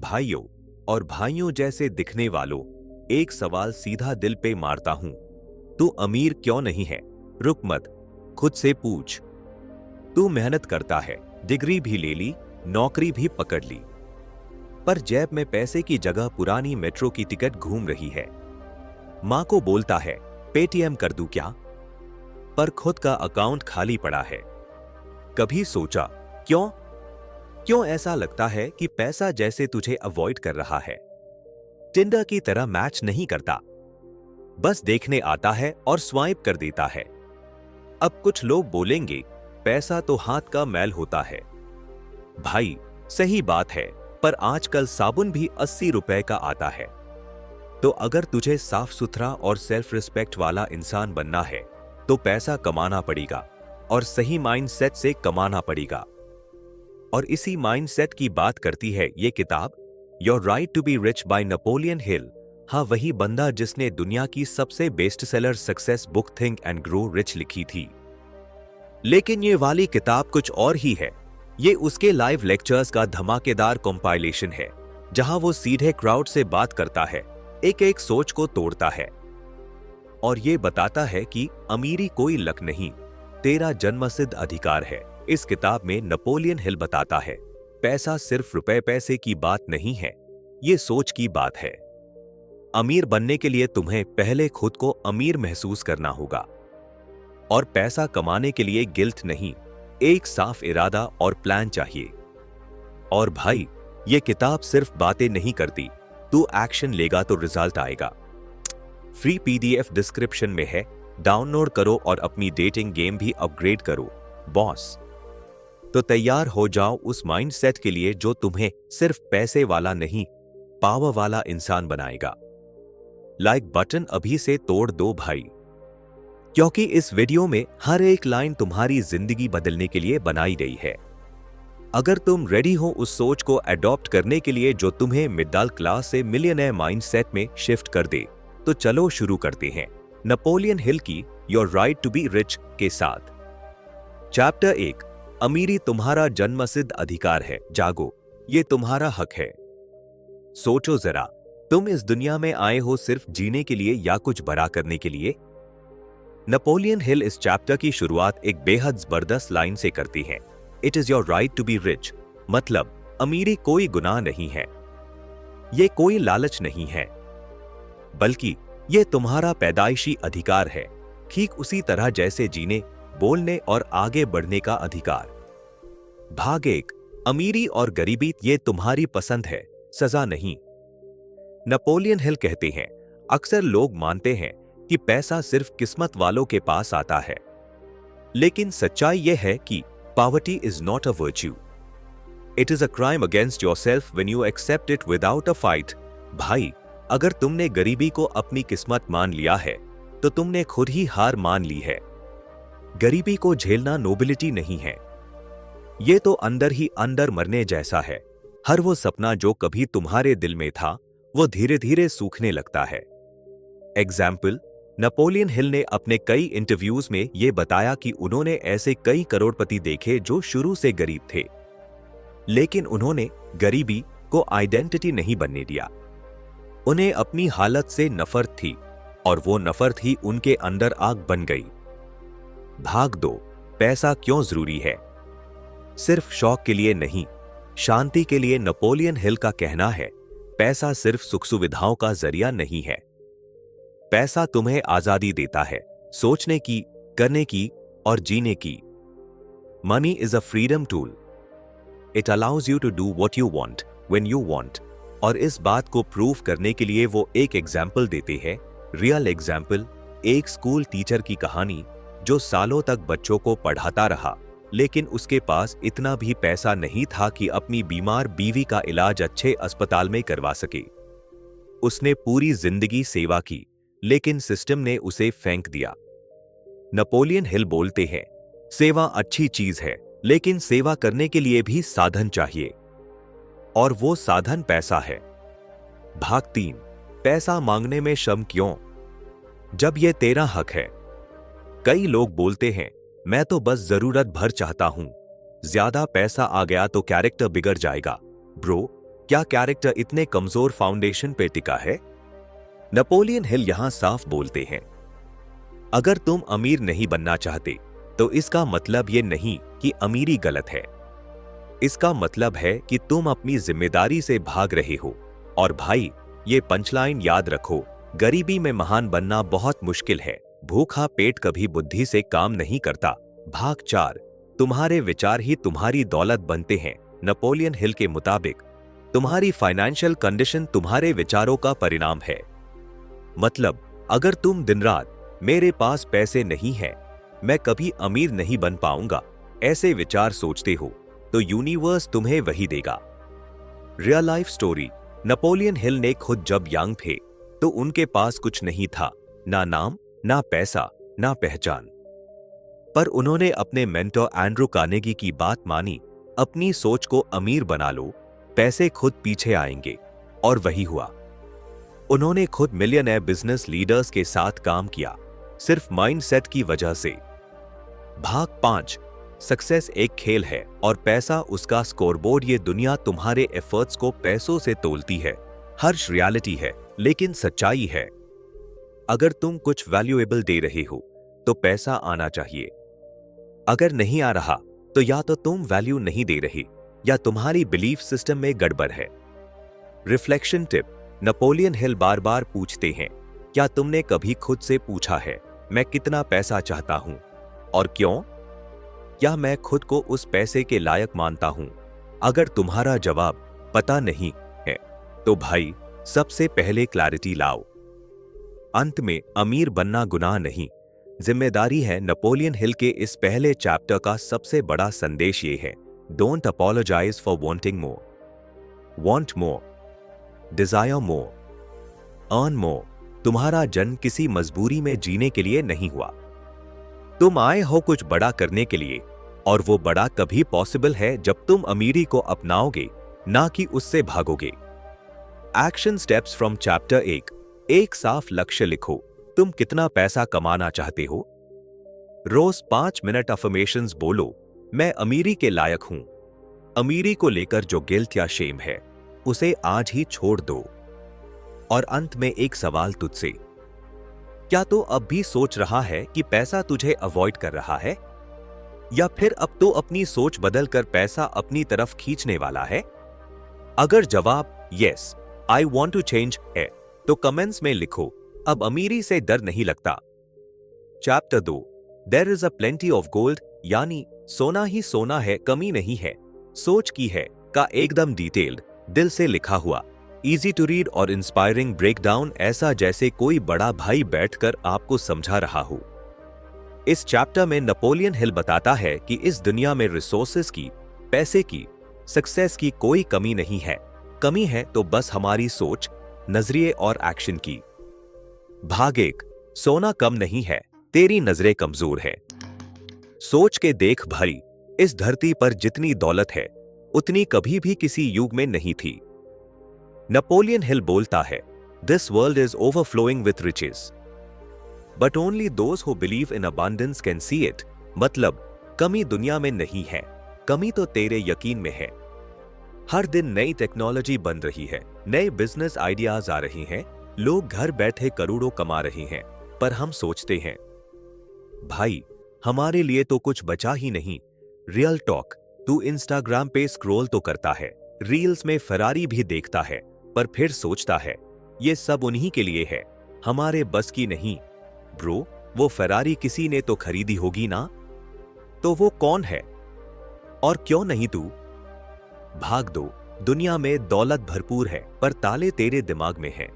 भाइयों और भाइयों जैसे दिखने वालों, एक सवाल सीधा दिल पे मारता हूं। तू अमीर क्यों नहीं है? रुक मत, खुद से पूछ। तू मेहनत करता है, डिग्री भी ले ली, नौकरी भी पकड़ ली, पर जेब में पैसे की जगह पुरानी मेट्रो की टिकट घूम रही है। मां को बोलता है पेटीएम कर दूं क्या, पर खुद का अकाउंट खाली पड़ा है। कभी सोचा क्यों? क्यों ऐसा लगता है कि पैसा जैसे तुझे अवॉइड कर रहा है, टिंडर की तरह मैच नहीं करता, बस देखने आता है और स्वाइप कर देता है। अब कुछ लोग बोलेंगे पैसा तो हाथ का मैल होता है। भाई सही बात है, पर आजकल साबुन भी 80 रुपए का आता है। तो अगर तुझे साफ सुथरा और सेल्फ रिस्पेक्ट वाला इंसान बनना है तो पैसा कमाना पड़ेगा, और सही माइंडसेट से कमाना पड़ेगा। और इसी माइंडसेट की बात करती है ये किताब, your right to be rich by Napoleon Hill. हाँ, वही बंदा जिसने दुनिया की सबसे best seller success book think and grow rich लिखी थी। लेकिन ये वाली किताब कुछ और ही है। ये उसके लाइव लेक्चर्स का धमाकेदार कंपाइलेशन है, जहां वो सीधे क्राउड से बात करता है, एक एक सोच को तोड़ता है और ये बताता है कि अमीरी कोई लक नहीं, तेरा जन्मसिद्ध अधिकार है। इस किताब में नेपोलियन हिल बताता है पैसा सिर्फ रुपए पैसे की बात नहीं है, ये सोच की बात है। अमीर बनने के लिए तुम्हें पहले खुद को अमीर महसूस करना होगा, और पैसा कमाने के लिए गिल्ट नहीं, एक साफ इरादा और प्लान चाहिए। और भाई, ये किताब सिर्फ बातें नहीं करती, तू एक्शन लेगा तो रिजल्ट आएगा। फ्री पीडीएफ डिस्क्रिप्शन में है, डाउनलोड करो और अपनी डेटिंग गेम भी अपग्रेड करो बॉस। तो तैयार हो जाओ उस माइंडसेट के लिए जो तुम्हें सिर्फ पैसे वाला नहीं, पावर वाला इंसान बनाएगा। लाइक बटन अभी से तोड़ दो भाई, क्योंकि इस वीडियो में हर एक लाइन तुम्हारी जिंदगी बदलने के लिए बनाई गई है। अगर तुम रेडी हो उस सोच को अडॉप्ट करने के लिए जो तुम्हें मिडिल क्लास से मिलियनेयर माइंडसेट में शिफ्ट कर दे, तो चलो शुरू करते हैं नेपोलियन हिल की your right to be rich के साथ। चैप्टर 1, अमीरी तुम्हारा जन्मसिद्ध अधिकार है, जागो, ये तुम्हारा हक है। सोचो जरा, तुम इस दुनिया में आए हो सिर्फ जीने के लिए या कुछ बड़ा करने के लिए? नेपोलियन हिल इस चैप्टर की शुरुआत एक बेहद जबरदस्त लाइन से करती है, it is your right to be rich. मतलब अमीरी कोई गुनाह नहीं है, ये कोई लालच नहीं है, बल्कि ये तुम्हारा पैदाइशी अधिकार है, ठीक उसी तरह जैसे जीने, बोलने और आगे बढ़ने का अधिकार। भाग 1, अमीरी और गरीबी ये तुम्हारी पसंद है, सजा नहीं। नेपोलियन हिल कहते हैं अक्सर लोग मानते हैं कि पैसा सिर्फ किस्मत वालों के पास आता है, लेकिन सच्चाई यह है कि poverty is not a virtue, it is a crime against yourself when you accept it without a fight. भाई, अगर तुमने गरीबी को अपनी किस्मत मान लिया है तो तुमने खुद ही हार मान ली है। गरीबी को झेलना नोबिलिटी नहीं है, ये तो अंदर ही अंदर मरने जैसा है। हर वो सपना जो कभी तुम्हारे दिल में था, वो धीरे धीरे सूखने लगता है। एग्जाम्पल, नेपोलियन हिल ने अपने कई इंटरव्यूज में ये बताया कि उन्होंने ऐसे कई करोड़पति देखे जो शुरू से गरीब थे, लेकिन उन्होंने गरीबी को आइडेंटिटी नहीं बनने दिया। उन्हें अपनी हालत से नफरत थी, और वो नफरत ही उनके अंदर आग बन गई। भाग 2, पैसा क्यों जरूरी है? सिर्फ शौक के लिए नहीं, शांति के लिए। नेपोलियन हिल का कहना है पैसा सिर्फ सुख सुविधाओं का जरिया नहीं है, पैसा तुम्हें आजादी देता है, सोचने की, करने की और जीने की। Money is a freedom tool, it allows you to do what you want when you want. और इस बात को प्रूव करने के लिए वो एक एग्जाम्पल देते हैं, रियल एग्जाम्पल, एक स्कूल टीचर की कहानी जो सालों तक बच्चों को पढ़ाता रहा, लेकिन उसके पास इतना भी पैसा नहीं था कि अपनी बीमार बीवी का इलाज अच्छे अस्पताल में करवा सके। उसने पूरी जिंदगी सेवा की, लेकिन सिस्टम ने उसे फेंक दिया। नेपोलियन हिल बोलते हैं सेवा अच्छी चीज है, लेकिन सेवा करने के लिए भी साधन चाहिए, और वो साधन पैसा है। भाग 3, पैसा मांगने में शर्म क्यों, जब ये तेरा हक है। कई लोग बोलते हैं मैं तो बस जरूरत भर चाहता हूं, ज्यादा पैसा आ गया तो कैरेक्टर बिगड़ जाएगा। ब्रो, क्या कैरेक्टर इतने कमजोर फाउंडेशन पे टिका है? नेपोलियन हिल यहां साफ बोलते हैं, अगर तुम अमीर नहीं बनना चाहते तो इसका मतलब ये नहीं कि अमीरी गलत है। इसका मतलब है कि तुम अपनी जिम्मेदारी से भाग रहे हो। और भाई, ये पंचलाइन याद रखो, गरीबी में महान बनना बहुत मुश्किल है। भूखा पेट कभी बुद्धि से काम नहीं करता। भाग 4, तुम्हारे विचार ही तुम्हारी दौलत बनते हैं। नेपोलियन हिल के मुताबिक तुम्हारी फाइनेंशियल कंडीशन तुम्हारे विचारों का परिणाम है। मतलब, अगर तुम दिन रात मेरे पास पैसे नहीं है, मैं कभी अमीर नहीं बन पाऊंगा, ऐसे विचार सोचते हो तो यूनिवर्स तुम्हें वही देगा। Real life story. Napoleon Hill ने खुद जब यंग थे तो उनके पास कुछ नहीं था, ना नाम, ना पैसा, ना पहचान। पर उन्होंने अपने मेंटर एंड्रू कार्नेगी की बात मानी, अपनी सोच को अमीर बना लो, पैसे खुद पीछे आएंगे। और वही हुआ। उन्होंने खुद मिलियनेयर बिजनेस लीडर्स के साथ काम किया, सिर्फ माइंडसेट की वजह से। भाग 5, सक्सेस एक खेल है और पैसा उसका स्कोरबोर्ड। ये दुनिया तुम्हारे एफर्ट्स को पैसों से तोलती है। हर्ष रियलिटी है, लेकिन सच्चाई है। अगर तुम कुछ वैल्यूएबल दे रहे हो तो पैसा आना चाहिए। अगर नहीं आ रहा तो या तो तुम वैल्यू नहीं दे रहे या तुम्हारी बिलीफ सिस्टम में गड़बड़ है। Reflection tip. नेपोलियन हिल बार बार पूछते हैं, क्या तुमने कभी खुद से पूछा है, मैं कितना पैसा चाहता हूं और क्यों? क्या मैं खुद को उस पैसे के लायक मानता हूं? अगर तुम्हारा जवाब पता नहीं है तो भाई, सबसे पहले क्लैरिटी लाओ। अंत में, अमीर बनना गुनाह नहीं, जिम्मेदारी है। नेपोलियन हिल के इस पहले चैप्टर का सबसे बड़ा संदेश ये है, don't apologise for wanting more. Want more, desire more, earn more. तुम्हारा जन्म किसी मजबूरी में जीने के लिए नहीं हुआ। तुम आए हो कुछ बड़ा करने के लिए, और वो बड़ा कभी पॉसिबल है जब तुम अमीरी को अपनाओगे, ना कि उससे भागोगे। Action steps from chapter 1। एक साफ लक्ष्य लिखो, तुम कितना पैसा कमाना चाहते हो। रोज 5 मिनट अफर्मेशंस बोलो, मैं अमीरी के लायक हूं। अमीरी को लेकर जो गिल्ट या शेम है, उसे आज ही छोड़ दो। और अंत में एक सवाल तुझसे, क्या तो अब भी सोच रहा है कि पैसा तुझे अवॉइड कर रहा है, या फिर अब तो अपनी सोच बदलकर पैसा अपनी तरफ खींचने वाला है? अगर जवाब yes, I want to change है, तो कमेंट्स में लिखो, अब अमीरी से डर नहीं लगता। Chapter 2, there is a plenty of gold, यानी सोना ही सोना है, कमी नहीं है। सोच की है का एकदम डिटेल्ड, दिल से लिखा हुआ, इजी टू रीड और इंस्पायरिंग ब्रेकडाउन, ऐसा जैसे कोई बड़ा भाई बैठकर आपको समझा रहा हो। इस चैप्टर में नेपोलियन हिल बताता है कि इस दुनिया में रिसोर्सेज की, पैसे की, सक्सेस की कोई कमी नहीं है। कमी है तो बस हमारी सोच, नजरिए और एक्शन की। भाग 1, सोना कम नहीं है, तेरी नजरें कमजोर है। सोच के देख भाई, इस धरती पर जितनी दौलत है उतनी कभी भी किसी युग में नहीं थी। नेपोलियन हिल बोलता है, this world is overflowing with riches, but only those who believe in abundance can see it. मतलब, कमी दुनिया में नहीं है, कमी तो तेरे यकीन में है। हर दिन नई टेक्नोलॉजी बन रही है, नए बिजनेस आइडियाज आ रही हैं, लोग घर बैठे करोड़ों कमा रहे हैं, पर हम सोचते हैं, भाई हमारे लिए तो कुछ बचा ही नहीं। रियल टॉक, तू इंस्टाग्राम पे स्क्रॉल तो करता है, रील्स में फरारी भी देखता है, पर फिर सोचता है ये सब उन्हीं के लिए है, हमारे बस की नहीं। ब्रो, वो फरारी किसी ने तो खरीदी होगी ना, तो वो कौन है और क्यों नहीं तू? भाग 2, दुनिया में दौलत भरपूर है पर ताले तेरे दिमाग में हैं।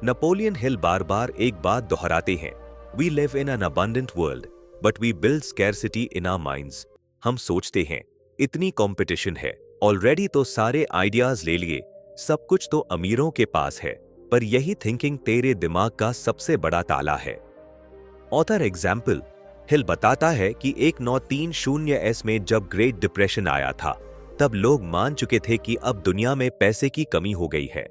नेपोलियन हिल बार बार एक बात दोहराते हैं, we live in an abundant world but we build scarcity in our minds. हम सोचते हैं इतनी कंपटीशन है, ऑलरेडी तो सारे आइडियाज ले लिए, सब कुछ तो अमीरों के पास है, पर यही थिंकिंग तेरे दिमाग का सबसे बड़ा ताला है। ऑथर एग्जाम्पल, हिल बताता है कि 1930s में जब ग्रेट डिप्रेशन आया था, तब लोग मान चुके थे कि अब दुनिया में पैसे की कमी हो गई है।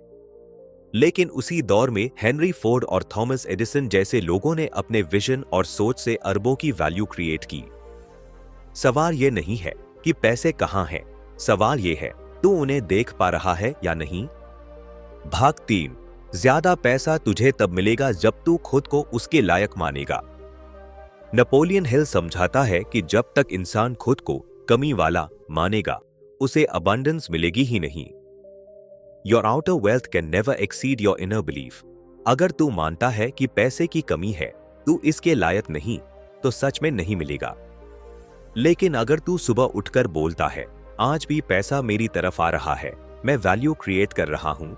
लेकिन उसी दौर में हेनरी फोर्ड और थॉमस एडिसन जैसे लोगों ने अपने विजन और सोच से अरबों की वैल्यू क्रिएट की। सवाल यह नहीं है कि पैसे कहां हैं, सवाल यह है तू उन्हें देख पा रहा है या नहीं? भाग 3, ज्यादा पैसा तुझे तब मिलेगा जब तू खुद को उसके लायक मानेगा। नेपोलियन हिल समझाता है कि जब तक इंसान खुद को कमी वाला मानेगा, उसे अबंडेंस मिलेगी ही नहीं। Your outer wealth can never exceed your inner belief. अगर तू मानता है कि पैसे की कमी है, तू इसके लायक नहीं, तो सच में नहीं मिलेगा। लेकिन अगर तू सुबह उठकर बोलता है, आज भी पैसा मेरी तरफ आ रहा है, मैं वैल्यू क्रिएट कर रहा हूं,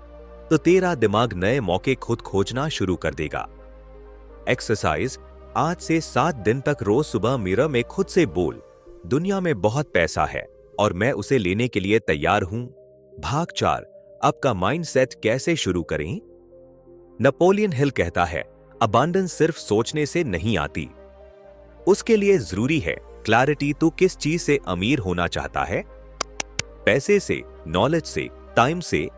तो तेरा दिमाग नए मौके खुद खोजना शुरू कर देगा। एक्सरसाइज, आज से 7 दिन तक रोज सुबह मिरर में खुद से बोल, दुनिया में बहुत पैसा है और मैं उसे लेने के लिए तैयार हूं। भाग 4, आपका माइंडसेट कैसे शुरू करें? नेपोलियन हिल कहता है, अबंडेंस सिर्फ सोचने से नहीं आती। उसके लिए जरूरी है क्लैरिटी। तू किस चीज से अमीर होना चाहता है? पैसे से, नॉलेज से, टाइम से,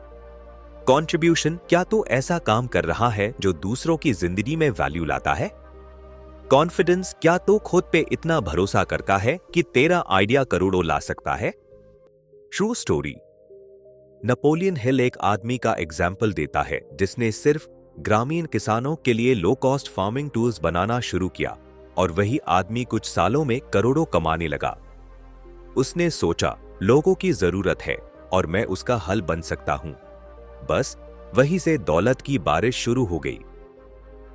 कंट्रीब्यूशन? क्या तू ऐसा काम कर रहा है जो दूसरों की जिंदगी में वैल्यू लाता है? कॉन्फिडेंस, क्या तू खुद पे इतना भरोसा करता है कि तेरा आइडिया करोड़ों ला सकता है? True story. नेपोलियन हिल एक आदमी का एग्जाम्पल देता है जिसने सिर्फ ग्रामीण किसानों के लिए लो कॉस्ट फार्मिंग टूल्स बनाना शुरू किया और वही आदमी कुछ सालों में करोड़ों कमाने लगा। उसने सोचा, लोगों की जरूरत है और मैं उसका हल बन सकता हूं। बस वहीं से दौलत की बारिश शुरू हो गई।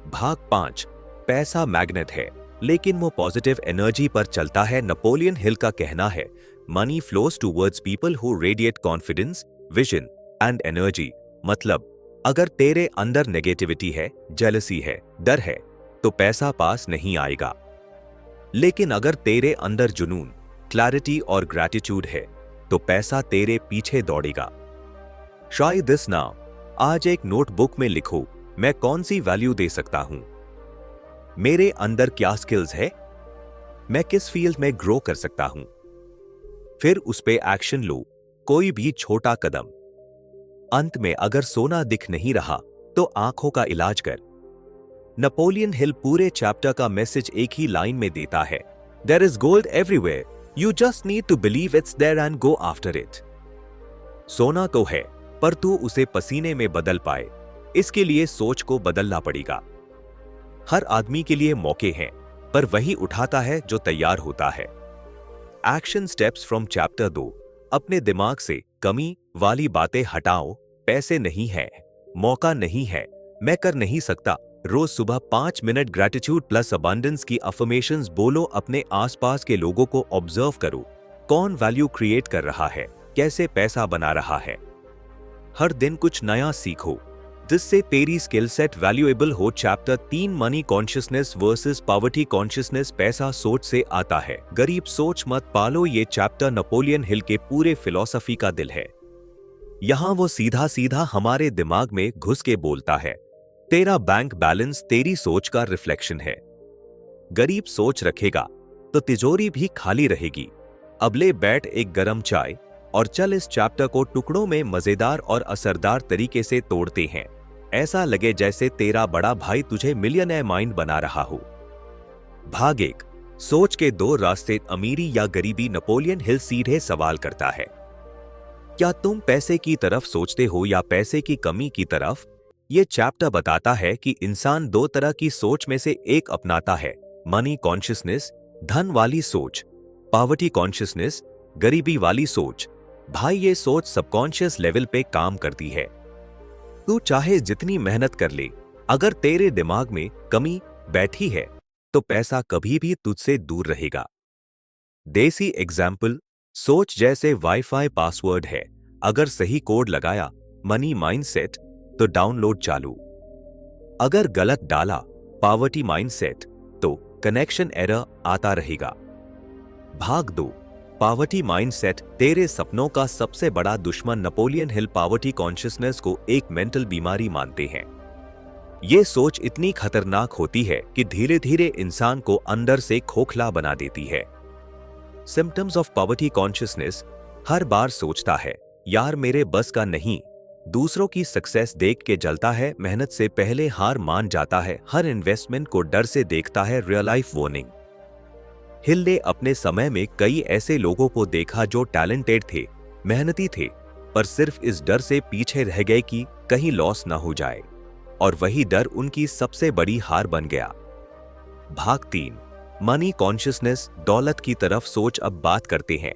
भाग 5, पैसा मैग्नेट है लेकिन वो पॉजिटिव एनर्जी पर चलता है। नेपोलियन हिल का कहना है, money flows towards people who radiate confidence, vision and energy. मतलब, अगर तेरे अंदर नेगेटिविटी है, जेलसी है, डर है, तो पैसा पास नहीं आएगा। लेकिन अगर तेरे अंदर जुनून, क्लैरिटी और ग्रैटिट्यूड है, तो पैसा तेरे पीछे दौड़ेगा। Try this now. आज एक नोटबुक में लिखो, मैं कौन सी वैल्यू दे सकता हूं, मेरे अंदर क्या स्किल्स है, मैं किस फील्ड में ग्रो कर सकता हूं। फिर उस पे एक्शन लो, कोई भी छोटा कदम। अंत में अगर सोना दिख नहीं रहा तो आंखों का इलाज कर। नेपोलियन हिल पूरे चैप्टर का मैसेज एक ही लाइन में देता है, there is gold everywhere, you just need to believe it's there and go after it. सोना तो है, पर तू उसे पसीने में बदल पाए, इसके लिए सोच को बदलना पड़ेगा। हर आदमी के लिए मौके हैं, पर वही उठाता है जो तैयार होता है। Action steps from chapter 2। अपने दिमाग से कमी वाली बातें हटाओ। पैसे नहीं है, मौका नहीं है, मैं कर नहीं सकता। रोज सुबह 5 मिनट ग्रैटिट्यूड प्लस अबंडेंस की अफर्मेशंस बोलो। अपने आसपास के लोगों को ऑब्जर्व करो, कौन वैल्यू क्रिएट कर रहा है, कैसे पैसा बना रहा है। हर दिन कुछ नया सीखो जिससे तेरी स्किल सेट वैल्यूएबल हो। Chapter 3, money consciousness versus poverty consciousness. पैसा सोच से आता है, गरीब सोच मत पालो। ये चैप्टर नेपोलियन हिल के पूरे फिलॉसफी का दिल है। यहां वो सीधा सीधा हमारे दिमाग में घुस के बोलता है, तेरा बैंक बैलेंस तेरी सोच का रिफ्लेक्शन है। गरीब सोच रखेगा तो तिजोरी भी खाली रहेगी। अब ले बैठ एक गरम चाय और चल इस चैप्टर को टुकड़ों में मजेदार और असरदार तरीके से तोड़ते हैं। ऐसा लगे जैसे तेरा बड़ा भाई तुझे मिलियनेयर माइंड बना रहा हो। भाग 1, सोच के 2 रास्ते, अमीरी या गरीबी। नेपोलियन हिल सीधे सवाल करता है, क्या तुम पैसे की तरफ सोचते हो या पैसे की कमी की तरफ? ये चैप्टर बताता है कि इंसान 2 तरह की सोच में से एक अपनाता है, मनी कॉन्शियसनेस, धन वाली सोच, पॉवर्टी कॉन्शियसनेस, गरीबी वाली सोच। भाई ये सोच सबकॉन्शियस लेवल पे काम करती है। तू चाहे जितनी मेहनत कर ले, अगर तेरे दिमाग में कमी बैठी है तो पैसा कभी भी तुझसे दूर रहेगा। देसी एग्जाम्पल, सोच जैसे वाईफाई पासवर्ड है, अगर सही कोड लगाया, मनी माइंडसेट, तो डाउनलोड चालू। अगर गलत डाला, पॉवर्टी माइंडसेट, तो कनेक्शन एरर आता रहेगा। भाग 2, पॉवर्टी माइंडसेट तेरे सपनों का सबसे बड़ा दुश्मन। नेपोलियन हिल पॉवर्टी कॉन्शियसनेस को एक मेंटल बीमारी मानते हैं। ये सोच इतनी खतरनाक होती है कि धीरे धीरे इंसान को अंदर से खोखला बना देती है। सिम्टम्स ऑफ पॉवर्टी कॉन्शियसनेस, हर बार सोचता है, यार मेरे बस का नहीं, दूसरों की सक्सेस देख के जलता है, मेहनत से पहले हार मान जाता है, हर इन्वेस्टमेंट को डर से देखता है। Real life warning. हिल ने अपने समय में कई ऐसे लोगों को देखा जो टैलेंटेड थे, मेहनती थे, पर सिर्फ इस डर से पीछे रह गए कि कहीं लॉस ना हो जाए, और वही डर उनकी सबसे बड़ी हार बन गया। भाग 3, मनी कॉन्शियसनेस, दौलत की तरफ सोच। अब बात करते हैं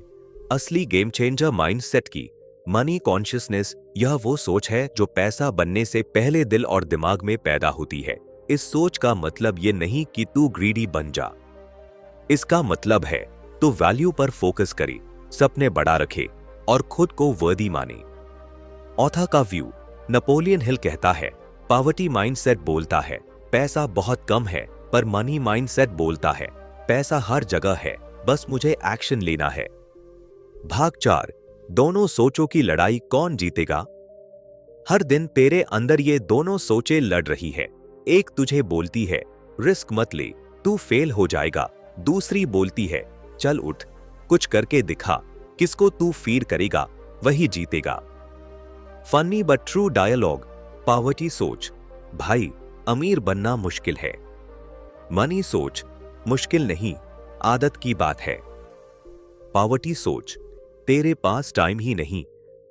असली गेम चेंजर माइंडसेट की। मनी कॉन्शियसनेस यह वो सोच है जो पैसा बनने से पहले दिल और दिमाग में पैदा होती है। इस सोच का मतलब ये नहीं कि तू ग्रीडी बन जा। इसका मतलब है तू वैल्यू पर फोकस करे, सपने बड़ा रखे और खुद को वर्दी माने। ऑथर का व्यू। नेपोलियन हिल कहता है, पॉवर्टी माइंडसेट बोलता है पैसा बहुत कम है, पर मनी माइंडसेट बोलता है पैसा हर जगह है, बस मुझे एक्शन लेना है। भाग 4, दोनों सोचों की लड़ाई, कौन जीतेगा। हर दिन तेरे अंदर ये दोनों सोचें लड़ रही है। एक तुझे बोलती है रिस्क मत ले, तू फेल हो जाएगा। दूसरी बोलती है चल उठ, कुछ करके दिखा, किसको तू फीड करेगा वही जीतेगा। Funny but true dialogue. Poverty सोच, भाई अमीर बनना मुश्किल है। मनी सोच, मुश्किल नहीं, आदत की बात है। पॉवर्टी सोच, तेरे पास टाइम ही नहीं।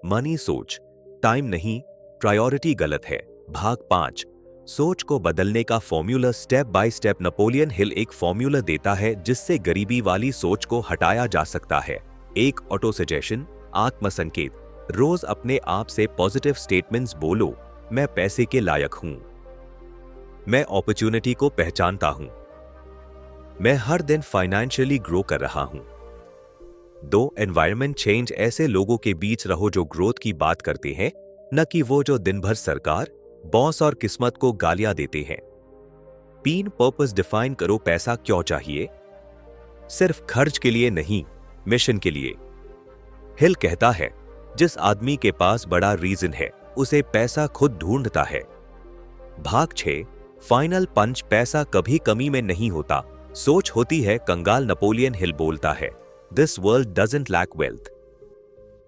मनी सोच, टाइम नहीं, प्रायोरिटी गलत है। भाग 5, सोच को बदलने का formula, step by step. Napoleon Hill एक फॉर्मूला देता है जिससे गरीबी वाली सोच को हटाया जा सकता है। एक ऑटो सजेशन, आत्म संकेत। रोज अपने आप से पॉजिटिव स्टेटमेंट्स बोलो, मैं पैसे के लायक हूं, मैं अपॉर्चुनिटी को पहचानता हूं, मैं हर दिन फाइनेंशियली ग्रो कर रहा हूं। 2, एनवायरनमेंट चेंज। ऐसे लोगों के बीच रहो जो ग्रोथ की बात करते हैं, न कि वो जो दिन भर सरकार, बॉस और किस्मत को गालियां देते हैं। 3, पर्पस डिफाइन करो, पैसा क्यों चाहिए। सिर्फ खर्च के लिए नहीं, मिशन के लिए। हिल कहता है जिस आदमी के पास बड़ा रीजन है उसे पैसा खुद ढूंढता है। भाग 6, फाइनल पंच। पैसा कभी कमी में नहीं होता, सोच होती है कंगाल। नेपोलियन हिल बोलता है this world doesn't lack wealth,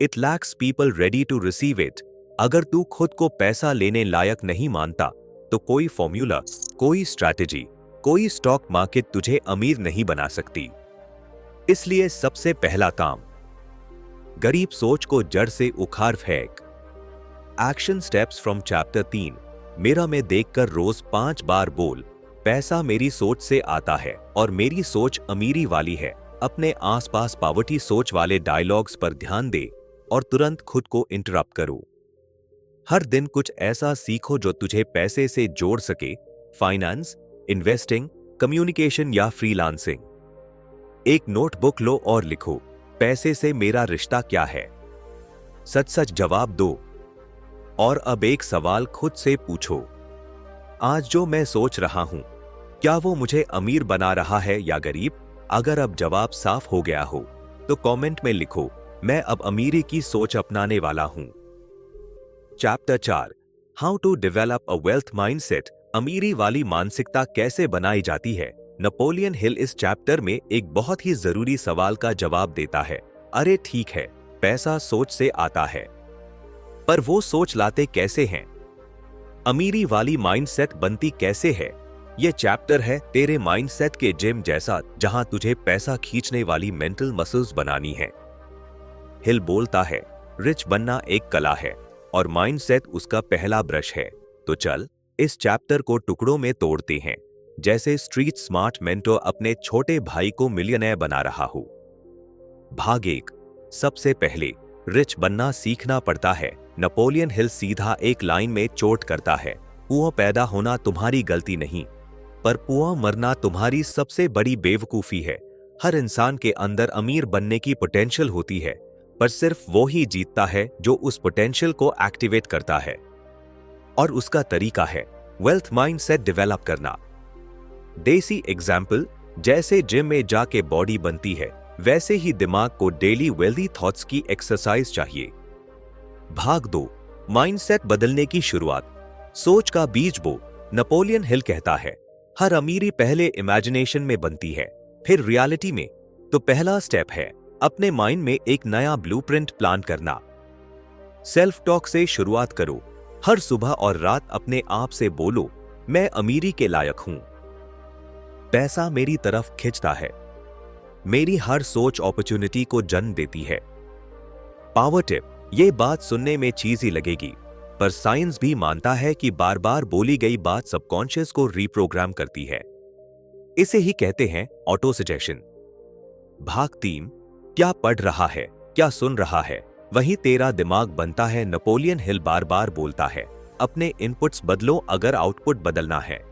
it lacks people ready to receive it. अगर तू खुद को पैसा लेने लायक नहीं मानता तो कोई फॉर्मूला, कोई स्ट्रैटेजी, कोई स्टॉक मार्केट तुझे अमीर नहीं बना सकती। इसलिए सबसे पहला काम, गरीब सोच को जड़ से उखाड़ फेंक। Action steps from chapter 3। मेरा में देखकर रोज 5 बार बोल, पैसा मेरी सोच से आता है और मेरी सोच अमीरी वाली है। अपने आसपास पॉवर्टी सोच वाले डायलॉग्स पर ध्यान दे और तुरंत खुद को इंटरप्ट करो। हर दिन कुछ ऐसा सीखो जो तुझे पैसे से जोड़ सके, फाइनेंस, इन्वेस्टिंग, कम्युनिकेशन या फ्रीलांसिंग। एक नोटबुक लो और लिखो, पैसे से मेरा रिश्ता क्या है। सच सच जवाब दो। और अब एक सवाल खुद से पूछो, आज जो मैं सोच रहा हूं, क्या वो मुझे अमीर बना रहा है या गरीब। अगर अब जवाब साफ हो गया हो तो कमेंट में लिखो, मैं अब अमीरी की सोच अपनाने वाला हूं। Chapter 4, how to develop a wealth mindset. अमीरी वाली मानसिकता कैसे बनाई जाती है। नेपोलियन हिल इस चैप्टर में एक बहुत ही जरूरी सवाल का जवाब देता है। अरे ठीक है, पैसा सोच से आता है, पर वो सोच लाते कैसे हैं। अमीरी वाली माइंडसेट बनती कैसे है। ये चैप्टर है तेरे माइंडसेट के जिम जैसा, जहां तुझे पैसा खींचने वाली मेंटल मसल्स बनानी है। हिल बोलता है रिच बनना एक कला है और माइंडसेट उसका पहला ब्रश है। तो चल इस चैप्टर को टुकड़ों में तोड़ते हैं, जैसे स्ट्रीट स्मार्ट मेंटोर अपने छोटे भाई को मिलियनेयर बना रहा हो। भाग 1, सबसे पहले रिच बनना सीखना पड़ता है। नेपोलियन हिल सीधा एक लाइन में चोट करता है, पुआ पैदा होना तुम्हारी गलती नहीं, पर पुआ मरना तुम्हारी सबसे बड़ी बेवकूफी है। हर इंसान के अंदर अमीर बनने की पोटेंशियल होती है, पर सिर्फ वो ही जीतता है जो उस पोटेंशियल को एक्टिवेट करता है। और उसका तरीका है वेल्थ माइंडसेट डेवलप करना। देसी एग्जाम्पल, जैसे जिम में जाके बॉडी बनती है, वैसे ही दिमाग को डेली वेल्दी थॉट्स की एक्सरसाइज चाहिए। भाग 2, माइंडसेट बदलने की शुरुआत। सोच का बीज बो। नेपोलियन हिल कहता है हर अमीरी पहले इमेजिनेशन में बनती है, फिर रियलिटी में। तो पहला स्टेप है अपने माइंड में एक नया ब्लूप्रिंट प्लान करना। सेल्फ टॉक से शुरुआत करो। हर सुबह और रात अपने आप से बोलो, मैं अमीरी के लायक हूं, पैसा मेरी तरफ खिंचता है, मेरी हर सोच अपॉर्चुनिटी को जन्म देती है। पावर टिप, ये बात सुनने में चीज़ी लगेगी, पर साइंस भी मानता है कि बार बार बोली गई बात सबकॉन्शियस को रीप्रोग्राम करती है। इसे ही कहते हैं ऑटो सजेशन। भाग 3, क्या पढ़ रहा है, क्या सुन रहा है, वही तेरा दिमाग बनता है। नेपोलियन हिल बार बार बोलता है, अपने इनपुट्स बदलो अगर आउटपुट बदलना है।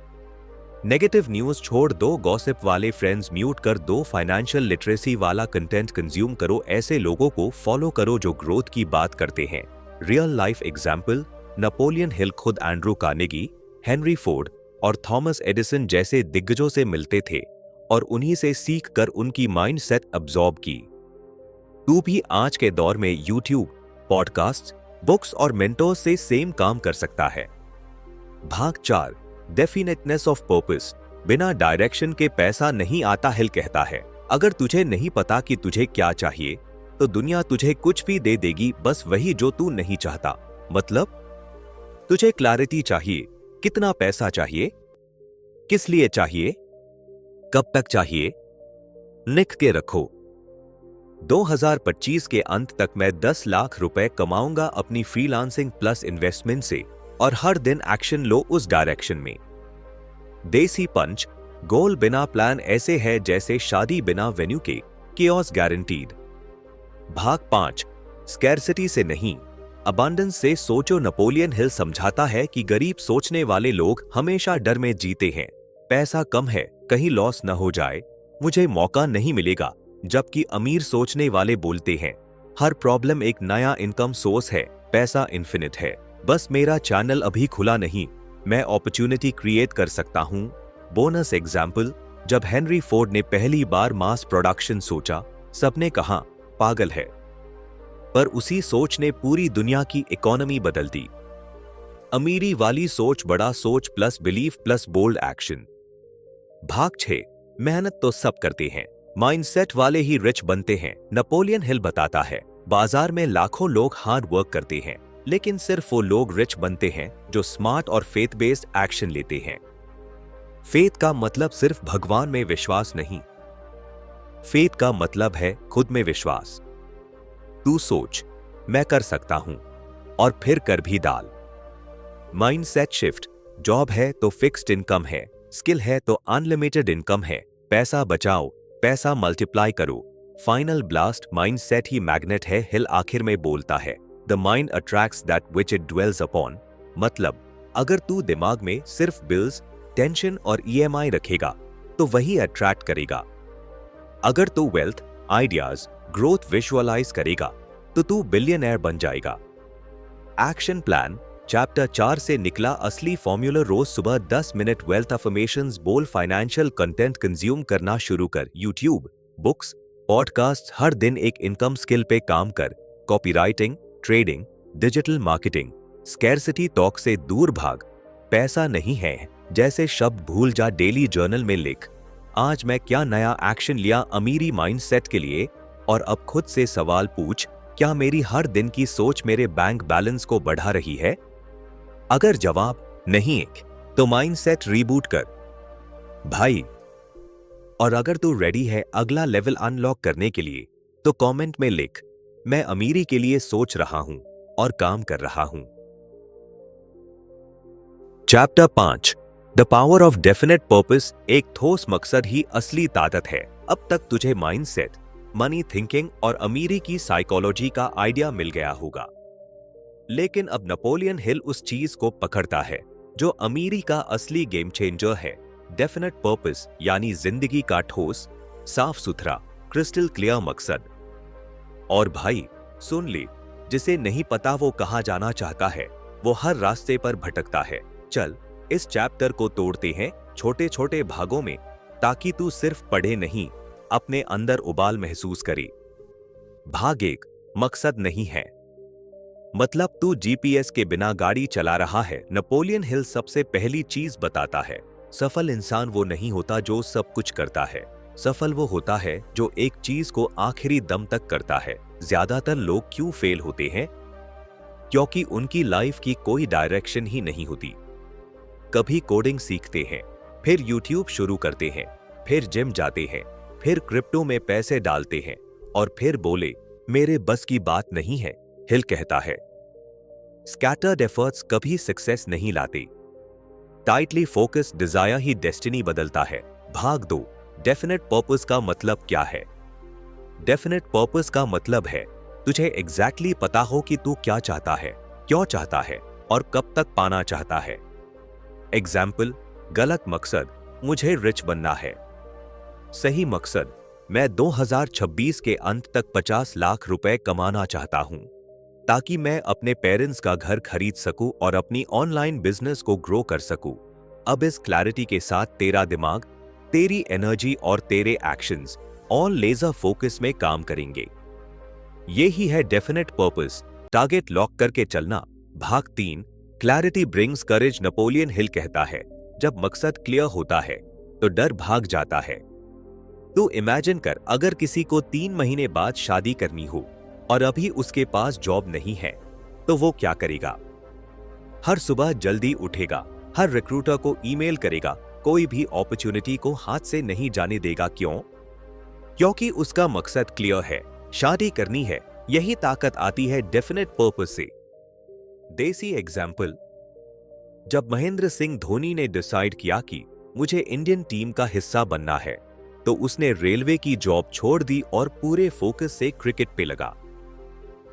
नेगेटिव न्यूज छोड़ दो, गॉसिप वाले फ्रेंड्स म्यूट कर दो, फाइनेंशियल लिटरेसी वाला कंटेंट कंज्यूम करो, ऐसे लोगों को फॉलो करो जो ग्रोथ की बात करते हैं। Real life example, Napoleon Hill खुद एंड्रू कार्नेगी, हेनरी फोर्ड और थॉमस एडिसन जैसे दिग्गजों से मिलते थे और उन्हीं से सीख कर उनकी माइंडसेट अब्सॉर्ब की। तू भी आज के दौर में यूट्यूब, पॉडकास्ट, बुक्स और मेंटोर्स से सेम काम कर सकता है। भाग 4, डेफिनेटनेस ऑफ पर्पस। बिना डायरेक्शन के पैसा नहीं आता। हिल कहता है, अगर तुझे नहीं पता कि तुझे क्या चाहिए तो दुनिया तुझे कुछ भी दे देगी, बस वही जो तू नहीं चाहता। मतलब तुझे क्लैरिटी चाहिए, कितना पैसा चाहिए, किस लिए चाहिए, कब तक चाहिए, लिख के रखो। 2025 के अंत तक मैं 10 लाख रुपए कमाऊंगा अपनी फ्रीलांसिंग प्लस इन्वेस्टमेंट से, और हर दिन एक्शन लो उस डायरेक्शन में। देसी पंच, गोल बिना प्लान ऐसे है जैसे शादी बिना वेन्यू के, केओस गारंटीड। भाग 5, स्कैरसिटी से नहीं, अबंडेंस से सोचो। नेपोलियन हिल समझाता है कि गरीब सोचने वाले लोग हमेशा डर में जीते हैं। पैसा कम है, कहीं लॉस न हो जाए, मुझे मौका नहीं मिलेगा। जबकि अमीर सोचने वाले बोलते हैं, हर प्रॉब्लम एक नया इनकम सोर्स है, पैसा इन्फिनिट है, बस मेरा चैनल अभी खुला नहीं, मैं अपॉर्चुनिटी क्रिएट कर सकता हूं। बोनस एग्जाम्पल, जब हेनरी फोर्ड ने पहली बार मास प्रोडक्शन सोचा, सबने कहा पागल है, पर उसी सोच ने पूरी दुनिया की इकोनॉमी बदल दी। अमीरी वाली सोच, बड़ा सोच plus belief plus bold action. भाग 6, मेहनत तो सब करते हैं, माइंडसेट वाले ही रिच बनते हैं। नेपोलियन हिल बताता है, बाजार में लाखों लोग हार्ड वर्क करते हैं, लेकिन सिर्फ वो लोग रिच बनते हैं जो स्मार्ट और फेथ बेस्ड एक्शन लेते हैं। फेथ का मतलब सिर्फ भगवान में विश्वास नहीं, फेथ का मतलब है खुद में विश्वास। तू सोच, मैं कर सकता हूं, और फिर कर भी डाल। माइंडसेट शिफ्ट, जॉब है तो फिक्स्ड इनकम है, स्किल है तो अनलिमिटेड इनकम है, पैसा बचाओ, पैसा मल्टीप्लाई करो। फाइनल ब्लास्ट, माइंडसेट ही मैग्नेट है। हिल आखिर में बोलता है, the mind attracts that which it dwells upon. मतलब अगर तू दिमाग में सिर्फ बिल्स, टेंशन और ईएमआई रखेगा तो वही अट्रैक्ट करेगा। अगर तू वेल्थ, आइडियाज, ग्रोथ विजुअलाइज करेगा तो तू बिलियनर बन जाएगा। एक्शन प्लान, चैप्टर 4 से निकला असली फॉर्मूला। रोज सुबह 10 मिनट वेल्थ अफर्मेशंस बोल, फाइनेंशियल कंटेंट कंज्यूम करना शुरू कर। यूट्यूब, बुक्स, पॉडकास्ट, हर दिन एक इनकम स्किल पे काम कर। Copywriting, trading, digital marketing. Scarcity talk से दूर भाग। पैसा नहीं है जैसे शब्द भूल जा, डेली जर्नल में लिख, आज मैं क्या नया एक्शन लिया अमीरी माइंडसेट के लिए। और अब खुद से सवाल पूछ, क्या मेरी हर दिन की सोच मेरे बैंक बैलेंस को बढ़ा रही है? अगर जवाब नहीं तो माइंडसेट रीबूट कर भाई। और अगर तू रेडी है अगला लेवल अनलॉक करने के लिए तो कमेंट में लिख, मैं अमीरी के लिए सोच रहा हूं और काम कर रहा हूं। Chapter 5, the power of definite purpose. एक ठोस मकसद ही असली ताकत है। अब तक तुझे माइंडसेट, मनी थिंकिंग और अमीरी की साइकोलॉजी का आइडिया मिल गया होगा, लेकिन अब नेपोलियन हिल उस चीज को पकड़ता है जो अमीरी का असली गेम चेंजर है। डेफिनेट पर्पस यानी जिंदगी का ठोस, साफ सुथरा, क्रिस्टल क्लियर मकसद। और भाई सुन ले, जिसे नहीं पता वो कहां जाना चाहता है, वो हर रास्ते पर भटकता है। चल इस चैप्टर को तोड़ते हैं छोटे छोटे भागों में, ताकि तू सिर्फ पढ़े नहीं, अपने अंदर उबाल महसूस करे। भाग 1, मकसद नहीं है। मतलब तू जीपीएस के बिना गाड़ी चला रहा है। नेपोलियन हिल सबसे पहली चीज बताता है, सफल इंसान वो नहीं होता जो सब कुछ करता है, सफल वो होता है जो एक चीज को आखिरी दम तक करता है। ज्यादातर लोग क्यों फेल होते हैं? क्योंकि उनकी लाइफ की कोई डायरेक्शन ही नहीं होती। कभी कोडिंग सीखते हैं, फिर यूट्यूब शुरू करते हैं, फिर जिम जाते हैं, फिर क्रिप्टो में पैसे डालते हैं, और फिर बोले मेरे बस की बात नहीं है। हिल कहता है, स्कैटर्ड एफर्ट्स कभी सक्सेस नहीं लाते, टाइटली फोकस्ड डिजायर ही डेस्टिनी बदलता है। भाग 2, डेफिनेट पर्पस का मतलब क्या है? डेफिनेट पर्पस का मतलब है तुझे एग्जैक्टली पता हो कि तू क्या चाहता है, क्यों चाहता है और कब तक पाना चाहता है। एग्जाम्पल, गलत मकसद, मुझे रिच बनना है। सही मकसद, मैं 2026 के अंत तक 50 लाख रुपए कमाना चाहता हूं ताकि मैं अपने पेरेंट्स का घर खरीद सकूं और अपनी ऑनलाइन बिजनेस को ग्रो कर सकूं। अब इस क्लैरिटी के साथ तेरा दिमाग, तेरी एनर्जी और तेरे एक्शंस ऑल लेजर फोकस में काम करेंगे। ये ही है डेफिनेट पर्पस, टारगेट लॉक करके चलना। भाग 3, क्लैरिटी ब्रिंग्स करेज। नेपोलियन हिल कहता है, जब मकसद क्लियर होता है तो डर भाग जाता है। तू इमेजिन कर, अगर किसी को 3 महीने बाद शादी करनी हो और अभी उसके पास जॉब नहीं है तो वो क्या करेगा? हर सुबह जल्दी उठेगा, हर रिक्रूटर को ईमेल करेगा, कोई भी अपॉर्चुनिटी को हाथ से नहीं जाने देगा। क्यों? क्योंकि उसका मकसद क्लियर है, शादी करनी है। यही ताकत आती है डेफिनेट पर्पस से। देसी एग्जाम्पल, जब महेंद्र सिंह धोनी ने डिसाइड किया कि मुझे इंडियन टीम का हिस्सा बनना है तो उसने रेलवे की जॉब छोड़ दी और पूरे फोकस से क्रिकेट पे लगा।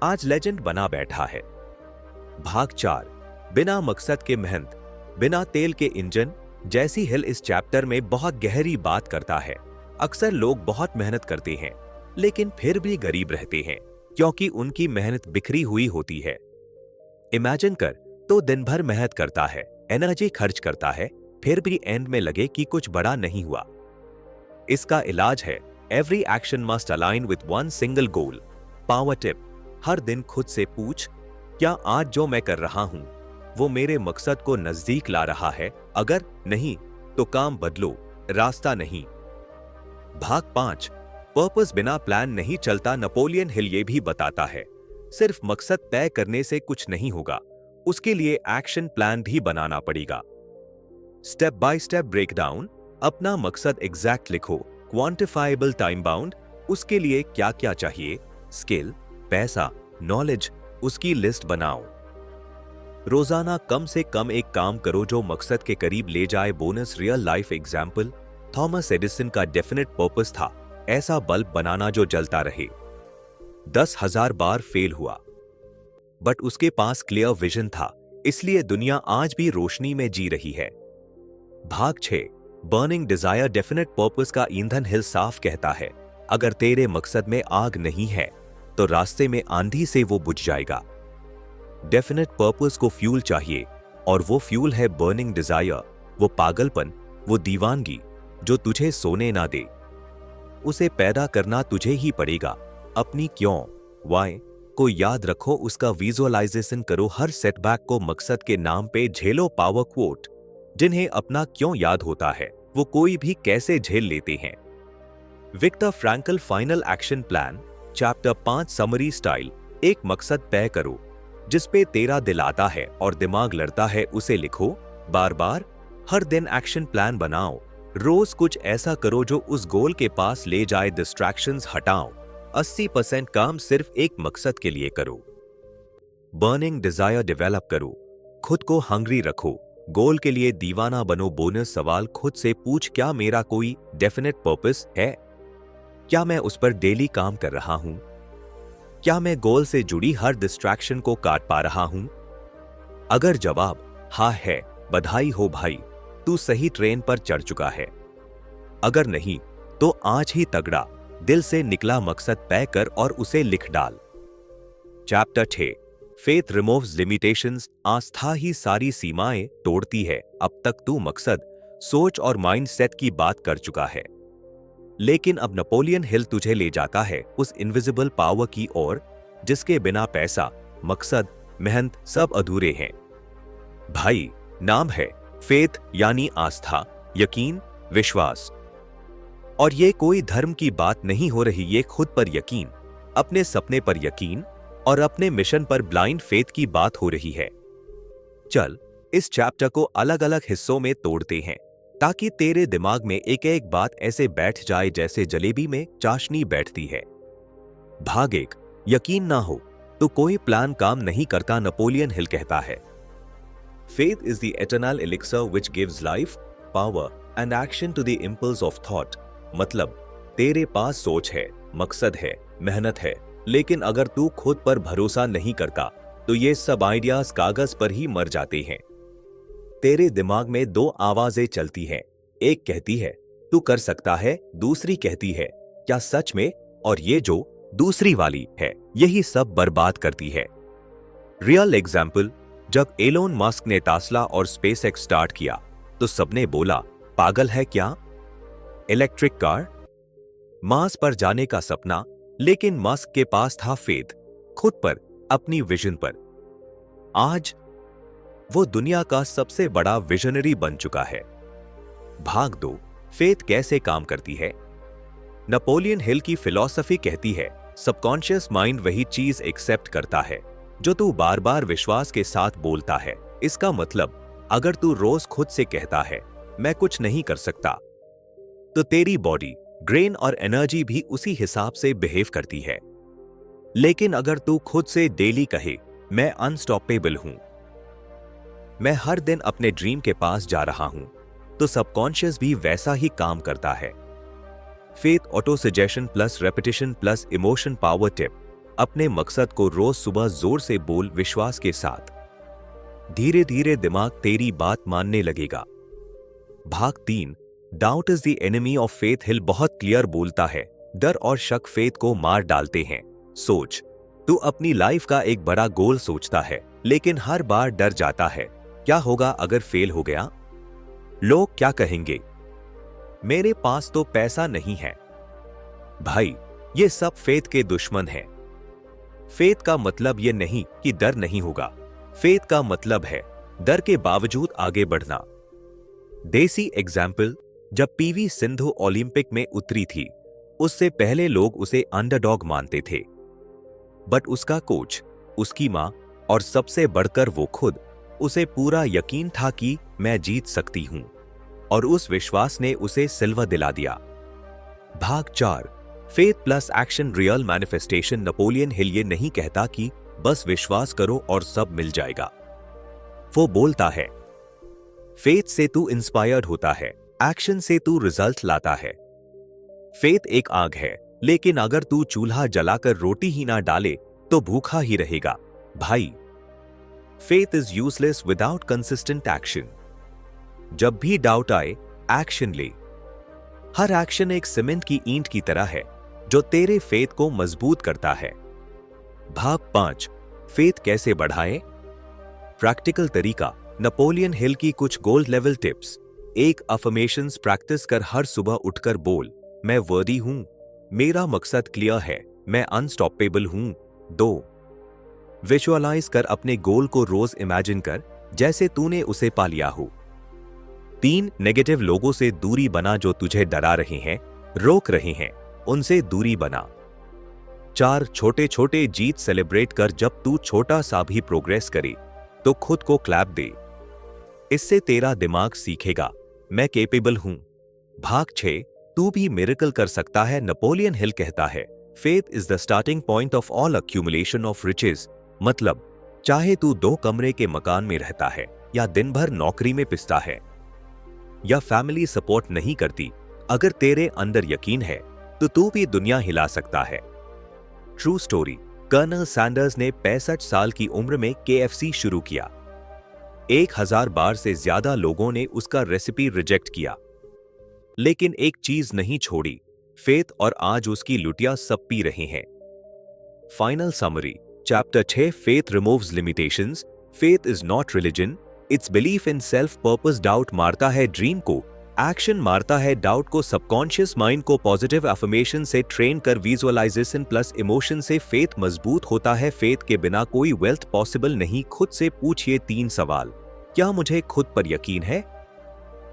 आज लेजेंड बना बैठा है। भाग 4, बिना मकसद के मेहनत, बिना तेल के इंजन। जैसी हिल इस चैप्टर में बहुत गहरी बात करता है। अक्सर लोग बहुत मेहनत करते हैं लेकिन फिर भी गरीब रहते हैं क्योंकि उनकी मेहनत बिखरी हुई होती है। इमेजिन कर, तो दिन भर मेहनत करता है, एनर्जी खर्च करता है, फिर भी एंड में लगे कि कुछ बड़ा नहीं हुआ। इसका इलाज है every action must align with one single goal. Power tip, हर दिन खुद से पूछ, क्या आज जो मैं कर रहा हूं वो मेरे मकसद को नजदीक ला रहा है? अगर नहीं तो काम बदलो, रास्ता नहीं। भाग 5, पर्पस बिना प्लान नहीं चलता। नेपोलियन हिल ये भी बताता है, सिर्फ मकसद तय करने से कुछ नहीं होगा, उसके लिए एक्शन प्लान भी बनाना पड़ेगा। स्टेप बाय स्टेप ब्रेकडाउन, अपना मकसद एग्जैक्ट लिखो, क्वांटिफाइबल, टाइम बाउंड। उसके लिए क्या क्या चाहिए? स्किल, पैसा, नॉलेज, उसकी लिस्ट बनाओ। रोजाना कम से कम एक काम करो जो मकसद के करीब ले जाए। Bonus real life example, Thomas Edison का डेफिनेट पर्पस था ऐसा बल्ब बनाना जो जलता रहे। 10,000 बार फेल हुआ बट उसके पास क्लियर विजन था, इसलिए दुनिया आज भी रोशनी में जी रही है। भाग 6, बर्निंग डिजायर। डेफिनेट पर्पस का ईंधन हिल साफ कहता है, अगर तेरे मकसद में आग नहीं है तो रास्ते में आंधी से वो बुझ जाएगा। डेफिनेट पर्पस को फ्यूल चाहिए और वो फ्यूल है बर्निंग डिजायर, वो पागलपन, वो दीवानगी जो तुझे सोने ना दे। उसे पैदा करना तुझे ही पड़ेगा। अपनी क्यों, वाई को याद रखो, उसका विजुअलाइजेशन करो, हर सेटबैक को मकसद के नाम पे झेलो। पावर क्वोट, जिन्हें अपना क्यों याद होता है वो कोई भी कैसे झेल लेते हैं। Victor Frankl, final action plan, chapter 5, summary style. एक मकसद तय करो जिस पे तेरा दिल आता है और दिमाग लड़ता है, उसे लिखो बार बार। हर दिन एक्शन प्लान बनाओ, रोज कुछ ऐसा करो जो उस गोल के पास ले जाए। डिस्ट्रैक्शंस हटाओ, 80% काम सिर्फ एक मकसद के लिए करो। बर्निंग डिजायर डेवलप करो, खुद को हंग्री रखो, गोल के लिए दीवाना बनो। बोनस सवाल खुद से पूछ, क्या मेरा कोई डेफिनेट पर्पस है? क्या मैं उस पर डेली काम कर रहा हूं? क्या मैं गोल से जुड़ी हर डिस्ट्रैक्शन को काट पा रहा हूं? अगर जवाब हाँ है, बधाई हो भाई, तू सही ट्रेन पर चढ़ चुका है। अगर नहीं तो आज ही तगड़ा दिल से निकला मकसद तय कर और उसे लिख डाल। Chapter 6, faith removes limitations. आस्था ही सारी सीमाएं तोड़ती है। अब तक तू मकसद, सोच और माइंडसेट की बात कर चुका है, लेकिन अब नेपोलियन हिल तुझे ले जाता है उस इनविजिबल पावर की ओर जिसके बिना पैसा, मकसद, मेहनत सब अधूरे हैं। भाई, नाम है फेथ, यानी आस्था, यकीन, विश्वास। और ये कोई धर्म की बात नहीं हो रही, ये खुद पर यकीन, अपने सपने पर यकीन और अपने मिशन पर ब्लाइंड फेथ की बात हो रही है। चल इस चैप्टर को अलग अलग हिस्सों में तोड़ते हैं ताकि तेरे दिमाग में एक एक बात ऐसे बैठ जाए जैसे जलेबी में चाशनी बैठती है। भाग 1, यकीन ना हो। तो कोई प्लान काम नहीं करता, नेपोलियन हिल कहता है। Faith is the eternal elixir which gives life, power and action to the impulse of thought. मतलब तेरे पास सोच है, मकसद है, मेहनत है, लेकिन अगर तू खुद पर भरोसा नहीं करता तो ये सब आइडियाज कागज पर ही मर जाते हैं। तेरे दिमाग में दो आवाजें चलती हैं, एक कहती है तू कर सकता है, दूसरी कहती है क्या सच में, और ये जो दूसरी वाली है यही सब बर्बाद करती है। रियल एग्जाम्पल, जब एलोन मस्क ने टेस्ला और स्पेसएक्स स्टार्ट किया तो सबने बोला पागल है क्या, इलेक्ट्रिक कार, मार्स पर जाने का सपना। लेकिन मस्क के पास था फेथ, खुद पर, अपनी विजन पर। आज वो दुनिया का सबसे बड़ा विजनरी बन चुका है। भाग दो, फेथ कैसे काम करती है। नेपोलियन हिल की फिलॉसफी कहती है सबकॉन्शियस माइंड वही चीज एक्सेप्ट करता है जो तू बार बार विश्वास के साथ बोलता है। इसका मतलब अगर तू रोज खुद से कहता है मैं कुछ नहीं कर सकता, तो तेरी बॉडी, ब्रेन और एनर्जी भी उसी हिसाब से बिहेव करती है। लेकिन अगर तू खुद से डेली कहे मैं अनस्टॉपेबल हूं, मैं हर दिन अपने ड्रीम के पास जा रहा हूं, तो सबकॉन्शियस भी वैसा ही काम करता है। Faith auto suggestion plus repetition plus emotion power tip. अपने मकसद को रोज सुबह जोर से बोल, विश्वास के साथ। धीरे धीरे दिमाग तेरी बात मानने लगेगा। भाग 3, doubt is the enemy of faith. Hill बहुत क्लियर बोलता है डर और शक फेथ को मार डालते हैं। सोच, तू अपनी लाइफ का एक बड़ा गोल सोचता है लेकिन हर बार डर जाता है, क्या होगा अगर फेल हो गया, लोग क्या कहेंगे, मेरे पास तो पैसा नहीं है। भाई, ये सब फेथ के दुश्मन हैं। फेथ का मतलब ये नहीं कि डर नहीं होगा, फेथ का मतलब है डर के बावजूद आगे बढ़ना। देसी एग्जाम्पल, जब पीवी सिंधु ओलंपिक में उतरी थी, उससे पहले लोग उसे अंडरडॉग मानते थे, बट उसका कोच, उसकी मां और सबसे बढ़कर वो खुद, उसे पूरा यकीन था कि मैं जीत सकती हूं, और उस विश्वास ने उसे सिल्वर दिला दिया। भाग 4, faith plus action real manifestation. Napoleon Hill ये नहीं कहता कि बस विश्वास करो और सब मिल जाएगा। वो बोलता है फेथ से तू इंस्पायर्ड होता है, एक्शन से तू रिजल्ट लाता है। फेथ एक आग है, लेकिन अगर तू चूल्हा जलाकर रोटी ही ना डाले तो भूखा ही रहेगा। भाई, faith is useless without consistent action. जब भी डाउट आए, एक्शन ले। हर एक्शन एक सीमेंट की ईंट की तरह है जो तेरे फेथ को मजबूत करता है। भाग 5, फेथ कैसे बढ़ाएं। प्रैक्टिकल तरीका, नेपोलियन हिल की कुछ gold level tips. 1, affirmations practice कर। हर सुबह उठकर बोल मैं वर्दी हूं, मेरा मकसद क्लियर है, मैं अनस्टॉपेबल हूं। 2, विजुअलाइज कर। अपने गोल को रोज इमेजिन कर जैसे तूने उसे पा लिया हो। 3, नेगेटिव लोगों से दूरी बना जो तुझे डरा रहे हैं, रोक रहे हैं, उनसे दूरी बना। 4, छोटे छोटे जीत सेलिब्रेट कर। जब तू छोटा सा भी प्रोग्रेस करे तो खुद को क्लैप दे। इससे तेरा दिमाग सीखेगा मैं कैपेबल हूं। भाग 6, तू भी मिरेकल कर सकता है। नेपोलियन हिल कहता है faith is the starting point of all accumulation of riches. मतलब चाहे तू 2 कमरे के मकान में रहता है, या दिन भर नौकरी में पिसता है, या फैमिली सपोर्ट नहीं करती, अगर तेरे अंदर यकीन है तो तू भी दुनिया हिला सकता है। ट्रू स्टोरी, कर्नल सैंडर्स ने 65 साल की उम्र में KFC शुरू किया। 1000 बार से ज्यादा लोगों ने उसका रेसिपी रिजेक्ट किया, लेकिन एक चीज नहीं छोड़ी, फेथ, और आज उसकी लुटिया सब पी रहे हैं। Final summary, chapter 6, faith removes limitations. Faith is not religion, it's belief in self purpose. Doubt मारता है ड्रीम को, एक्शन मारता है डाउट को। सबकॉन्शियस माइंड को पॉजिटिव अफर्मेशन से ट्रेन कर, विजुअलाइजेशन प्लस इमोशन से फेथ मजबूत होता है। फेथ के बिना कोई वेल्थ पॉसिबल नहीं। खुद से पूछिए 3 सवाल, क्या मुझे खुद पर यकीन है,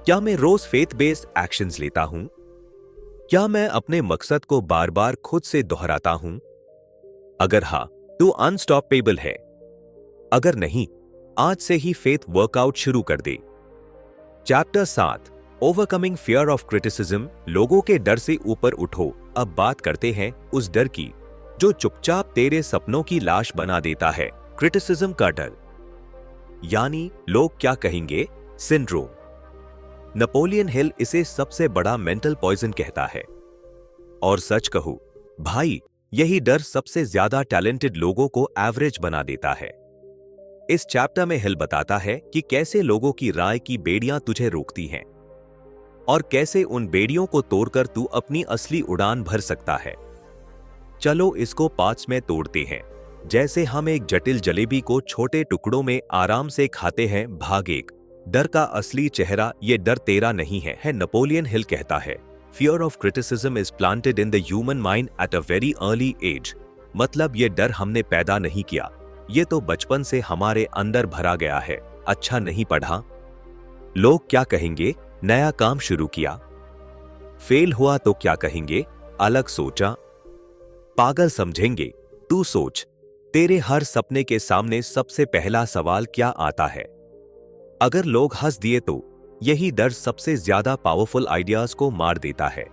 क्या मैं रोज फेथ बेस्ड एक्शंस लेता हूं, क्या मैं अपने मकसद को बार बार खुद से दोहराता हूं, अगर हां तो अनस्टॉपेबल है, अगर नहीं आज से ही फेथ वर्कआउट शुरू कर दे। Chapter 7, overcoming fear of criticism. लोगों के डर से ऊपर उठो। अब बात करते हैं उस डर की जो चुपचाप तेरे सपनों की लाश बना देता है। क्रिटिसिज्म का डर, यानी लोग क्या कहेंगे सिंड्रोम। नेपोलियन हिल इसे सबसे बड़ा मेंटल पॉइजन कहता है। और सच कहूं भाई, यही डर सबसे ज्यादा टैलेंटेड लोगों को एवरेज बना देता है। इस चैप्टर में हिल बताता है कि कैसे लोगों की राय की बेड़ियां तुझे रोकती हैं और कैसे उन बेड़ियों को तोड़कर तू अपनी असली उड़ान भर सकता है। चलो इसको पार्ट्स में तोड़ते हैं। जैसे हम एक जटिल जलेबी को छोटे टुकड़ों में आराम से खाते हैं। भाग एक, डर का असली चेहरा। ये डर तेरा नहीं है नेपोलियन हिल कहता है। Fear of criticism is planted in the human mind at a very early age. मतलब ये डर हमने पैदा नहीं किया, ये तो बचपन से हमारे अंदर भरा गया है। अच्छा नहीं पढ़ा, लोग क्या कहेंगे, नया काम शुरू किया, फेल हुआ तो क्या कहेंगे, अलग सोचा, पागल समझेंगे। तू सोच, तेरे हर सपने के सामने सबसे पहला सवाल क्या आता है? अगर लोग हंस दिए तो यही डर सबसे ज्यादा पावरफुल आइडियाज को मार देता है।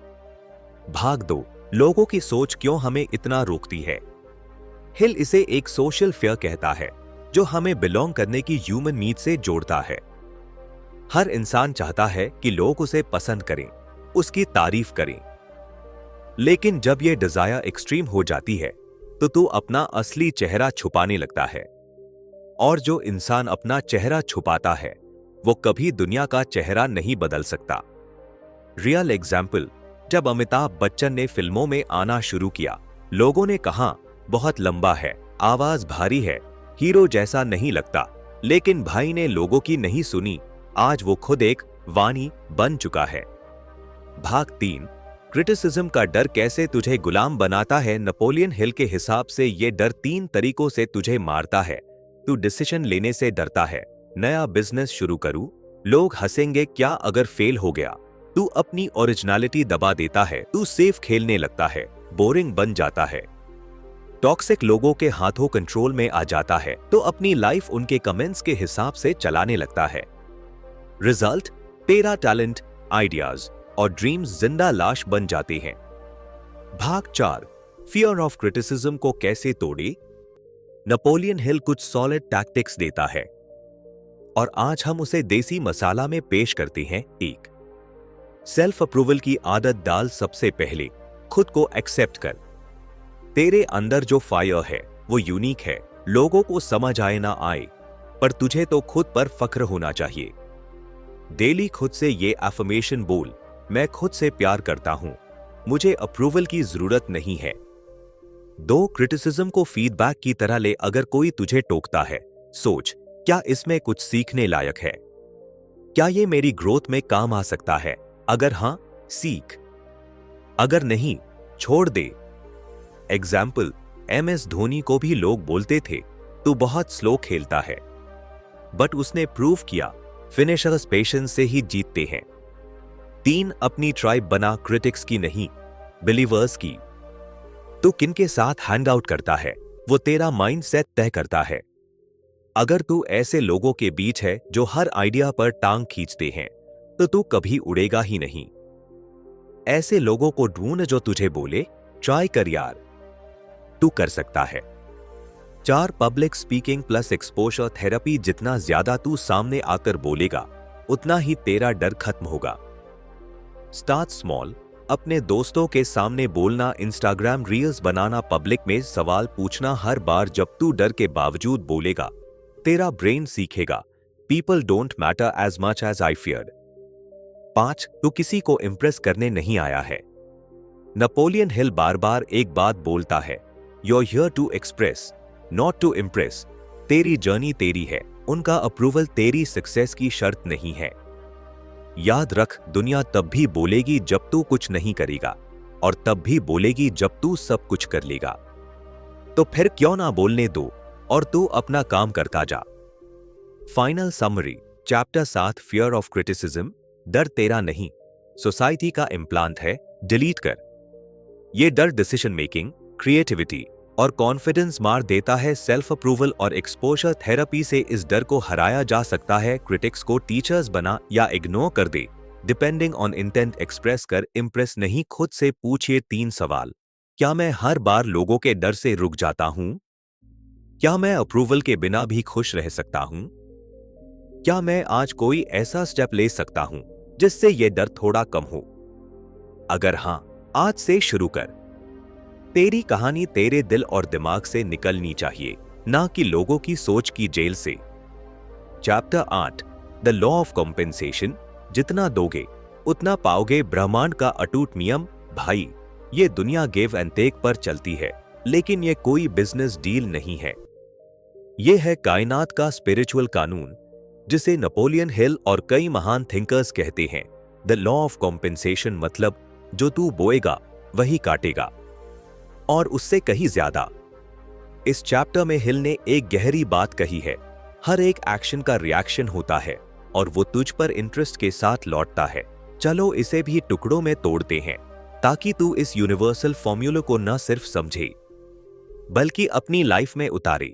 भाग दो, लोगों की सोच क्यों हमें इतना रोकती है। हिल इसे एक सोशल फियर कहता है, जो हमें बिलोंग करने की ह्यूमन नीड से जोड़ता है। हर इंसान चाहता है कि लोग उसे पसंद करें, उसकी तारीफ करें। लेकिन जब यह डिजायर एक्सट्रीम हो जाती है तो तू अपना असली चेहरा छुपाने लगता है। और जो इंसान अपना चेहरा छुपाता है वो कभी दुनिया का चेहरा नहीं बदल सकता। रियल एग्जाम्पल, जब अमिताभ बच्चन ने फिल्मों में आना शुरू किया, लोगों ने कहा बहुत लंबा है, आवाज भारी है, हीरो जैसा नहीं लगता। लेकिन भाई ने लोगों की नहीं सुनी, आज वो खुद एक वाणी बन चुका है। भाग 3, क्रिटिसिज्म का डर कैसे तुझे गुलाम बनाता है। नेपोलियन हिल के हिसाब से यह डर 3 तरीकों से तुझे मारता है। तू डिसीजन लेने से डरता है, नया बिजनेस शुरू करूं, लोग हंसेंगे क्या अगर फेल हो गया। तू अपनी ओरिजिनलिटी दबा देता है, तू सेफ खेलने लगता है, बोरिंग बन जाता है, टॉक्सिक लोगों के हाथों कंट्रोल में आ जाता है, तो अपनी लाइफ उनके कमेंट्स के हिसाब से चलाने लगता है। रिजल्ट, तेरा टैलेंट, आइडियाज और ड्रीम्स जिंदा लाश बन जाते हैं। भाग 4, फियर ऑफ क्रिटिसिज्म को कैसे तोड़े। नेपोलियन हिल कुछ सॉलिड टैक्टिक्स देता है और आज हम उसे देसी मसाला में पेश करते हैं। 1, सेल्फ अप्रूवल की आदत डाल। सबसे पहले खुद को एक्सेप्ट कर। तेरे अंदर जो फायर है वो यूनिक है, लोगों को समझ आए ना आए, पर तुझे तो खुद पर फख्र होना चाहिए। डेली खुद से ये एफर्मेशन बोल, मैं खुद से प्यार करता हूं, मुझे अप्रूवल की जरूरत नहीं है। 2, क्रिटिसिज्म को फीडबैक की तरह ले। अगर कोई तुझे टोकता है, सोच क्या इसमें कुछ सीखने लायक है, क्या ये मेरी ग्रोथ में काम आ सकता है। अगर हां, सीख, अगर नहीं, छोड़ दे। एग्जाम्पल, MS धोनी को भी लोग बोलते थे तू बहुत स्लो खेलता है, बट उसने प्रूव किया फिनिशर्स पेशेंस से ही जीतते हैं। 3, अपनी ट्राइब बना, क्रिटिक्स की नहीं, बिलीवर्स की। तू किनके साथ हैंग आउट करता है वो तेरा माइंडसेट तय करता है। अगर तू ऐसे लोगों के बीच है जो हर आइडिया पर टांग खींचते हैं तो तू कभी उड़ेगा ही नहीं। ऐसे लोगों को ढूंढ जो तुझे बोले ट्राई कर यार, तू कर सकता है। 4, public speaking plus exposure therapy. जितना ज्यादा तू सामने आकर बोलेगा उतना ही तेरा डर खत्म होगा। स्टार्ट स्मॉल, अपने दोस्तों के सामने बोलना, इंस्टाग्राम रील्स बनाना, पब्लिक में सवाल पूछना। हर बार जब तू डर के बावजूद बोलेगा तेरा ब्रेन सीखेगा people don't matter as much as I feared. 5, तू किसी को इंप्रेस करने नहीं आया है। नेपोलियन हिल बार बार एक बात बोलता है, you're here to express, not to impress। तेरी जर्नी तेरी है, उनका अप्रूवल तेरी सक्सेस की शर्त नहीं है। याद रख, दुनिया तब भी बोलेगी जब तू कुछ नहीं करेगा और तब भी बोलेगी जब तू सब कुछ कर लेगा। तो फिर क्यों ना बोलने दो और तू अपना काम करता जा। Final summary, chapter 7, fear of criticism. डर तेरा नहीं, सोसाइटी का इम्प्लांट है, डिलीट कर। ये डर डिसीजन मेकिंग, क्रिएटिविटी और कॉन्फिडेंस मार देता है। सेल्फ अप्रूवल और एक्सपोजर थेरेपी से इस डर को हराया जा सकता है। क्रिटिक्स को टीचर्स बना या इग्नोर कर दे, डिपेंडिंग ऑन इंटेंट। एक्सप्रेस कर, इंप्रेस नहीं। खुद से पूछिए 3 सवाल। क्या मैं हर बार लोगों के डर से रुक जाता हूं? क्या मैं अप्रूवल के बिना भी खुश रह सकता हूं? क्या मैं आज कोई ऐसा स्टेप ले सकता हूं जिससे यह डर थोड़ा कम हो? अगर हां, आज से शुरू कर। तेरी कहानी तेरे दिल और दिमाग से निकलनी चाहिए, ना कि लोगों की सोच की जेल से। Chapter 8, the law of compensation. जितना दोगे उतना पाओगे, ब्रह्मांड का अटूट नियम। भाई, ये दुनिया गिव एंड टेक पर चलती है, लेकिन ये कोई बिजनेस डील नहीं है। ये है कायनात का स्पिरिचुअल कानून, जिसे नेपोलियन हिल और कई महान थिंकर्स कहते हैं। द लॉ ऑफ कॉम्पेंसेशन मतलब जो तू बोएगा वही काटेगा, और उससे कहीं ज्यादा। इस चैप्टर में हिल ने एक गहरी बात कही है, हर एक एक्शन का रिएक्शन होता है और वो तुझ पर इंटरेस्ट के साथ लौटता है। चलो इसे भी टुकड़ों में तोड़ते हैं, ताकि तू इस यूनिवर्सल फॉर्मूले को न सिर्फ समझे बल्कि अपनी लाइफ में उतारे।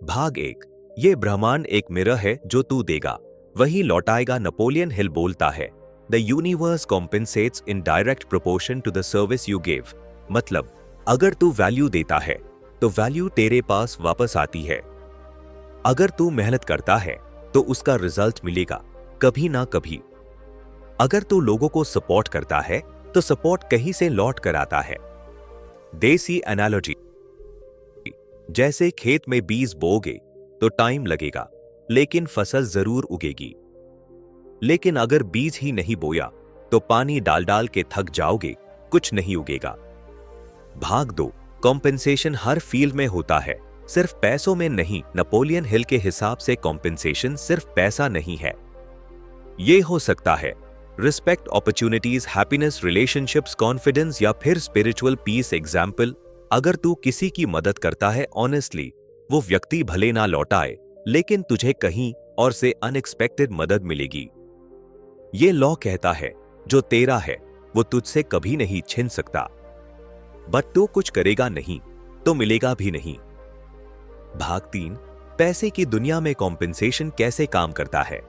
भाग 1, ये ब्रह्मांड एक मिरर है, जो तू देगा वही लौटाएगा। नेपोलियन हिल बोलता है, the universe compensates in direct proportion to the service you give. मतलब अगर तू वैल्यू देता है तो वैल्यू तेरे पास वापस आती है। अगर तू मेहनत करता है तो उसका रिजल्ट मिलेगा, कभी ना कभी। अगर तू लोगों को सपोर्ट करता है तो सपोर्ट कहीं से लौट कर आता है। देसी एनालॉजी, जैसे खेत में बीज बोओगे तो टाइम लगेगा, लेकिन फसल जरूर उगेगी। लेकिन अगर बीज ही नहीं बोया तो पानी डाल डाल के थक जाओगे, कुछ नहीं उगेगा। भाग 2, कॉम्पेंसेशन हर फील्ड में होता है, सिर्फ पैसों में नहीं। नेपोलियन हिल के हिसाब से कॉम्पेंसेशन सिर्फ पैसा नहीं है। ये हो सकता है respect, opportunities, happiness, relationships, confidence या फिर स्पिरिचुअल पीस। एग्जाम्पल, अगर तू किसी की मदद करता है ऑनेस्टली, वो व्यक्ति भले ना लौटाए, लेकिन तुझे कहीं और से अनएक्सपेक्टेड मदद मिलेगी। ये लॉ कहता है जो तेरा है वो तुझसे कभी नहीं छिन सकता, बट तू कुछ करेगा नहीं तो मिलेगा भी नहीं। भाग 3, पैसे की दुनिया में कॉम्पेंसेशन कैसे काम करता है।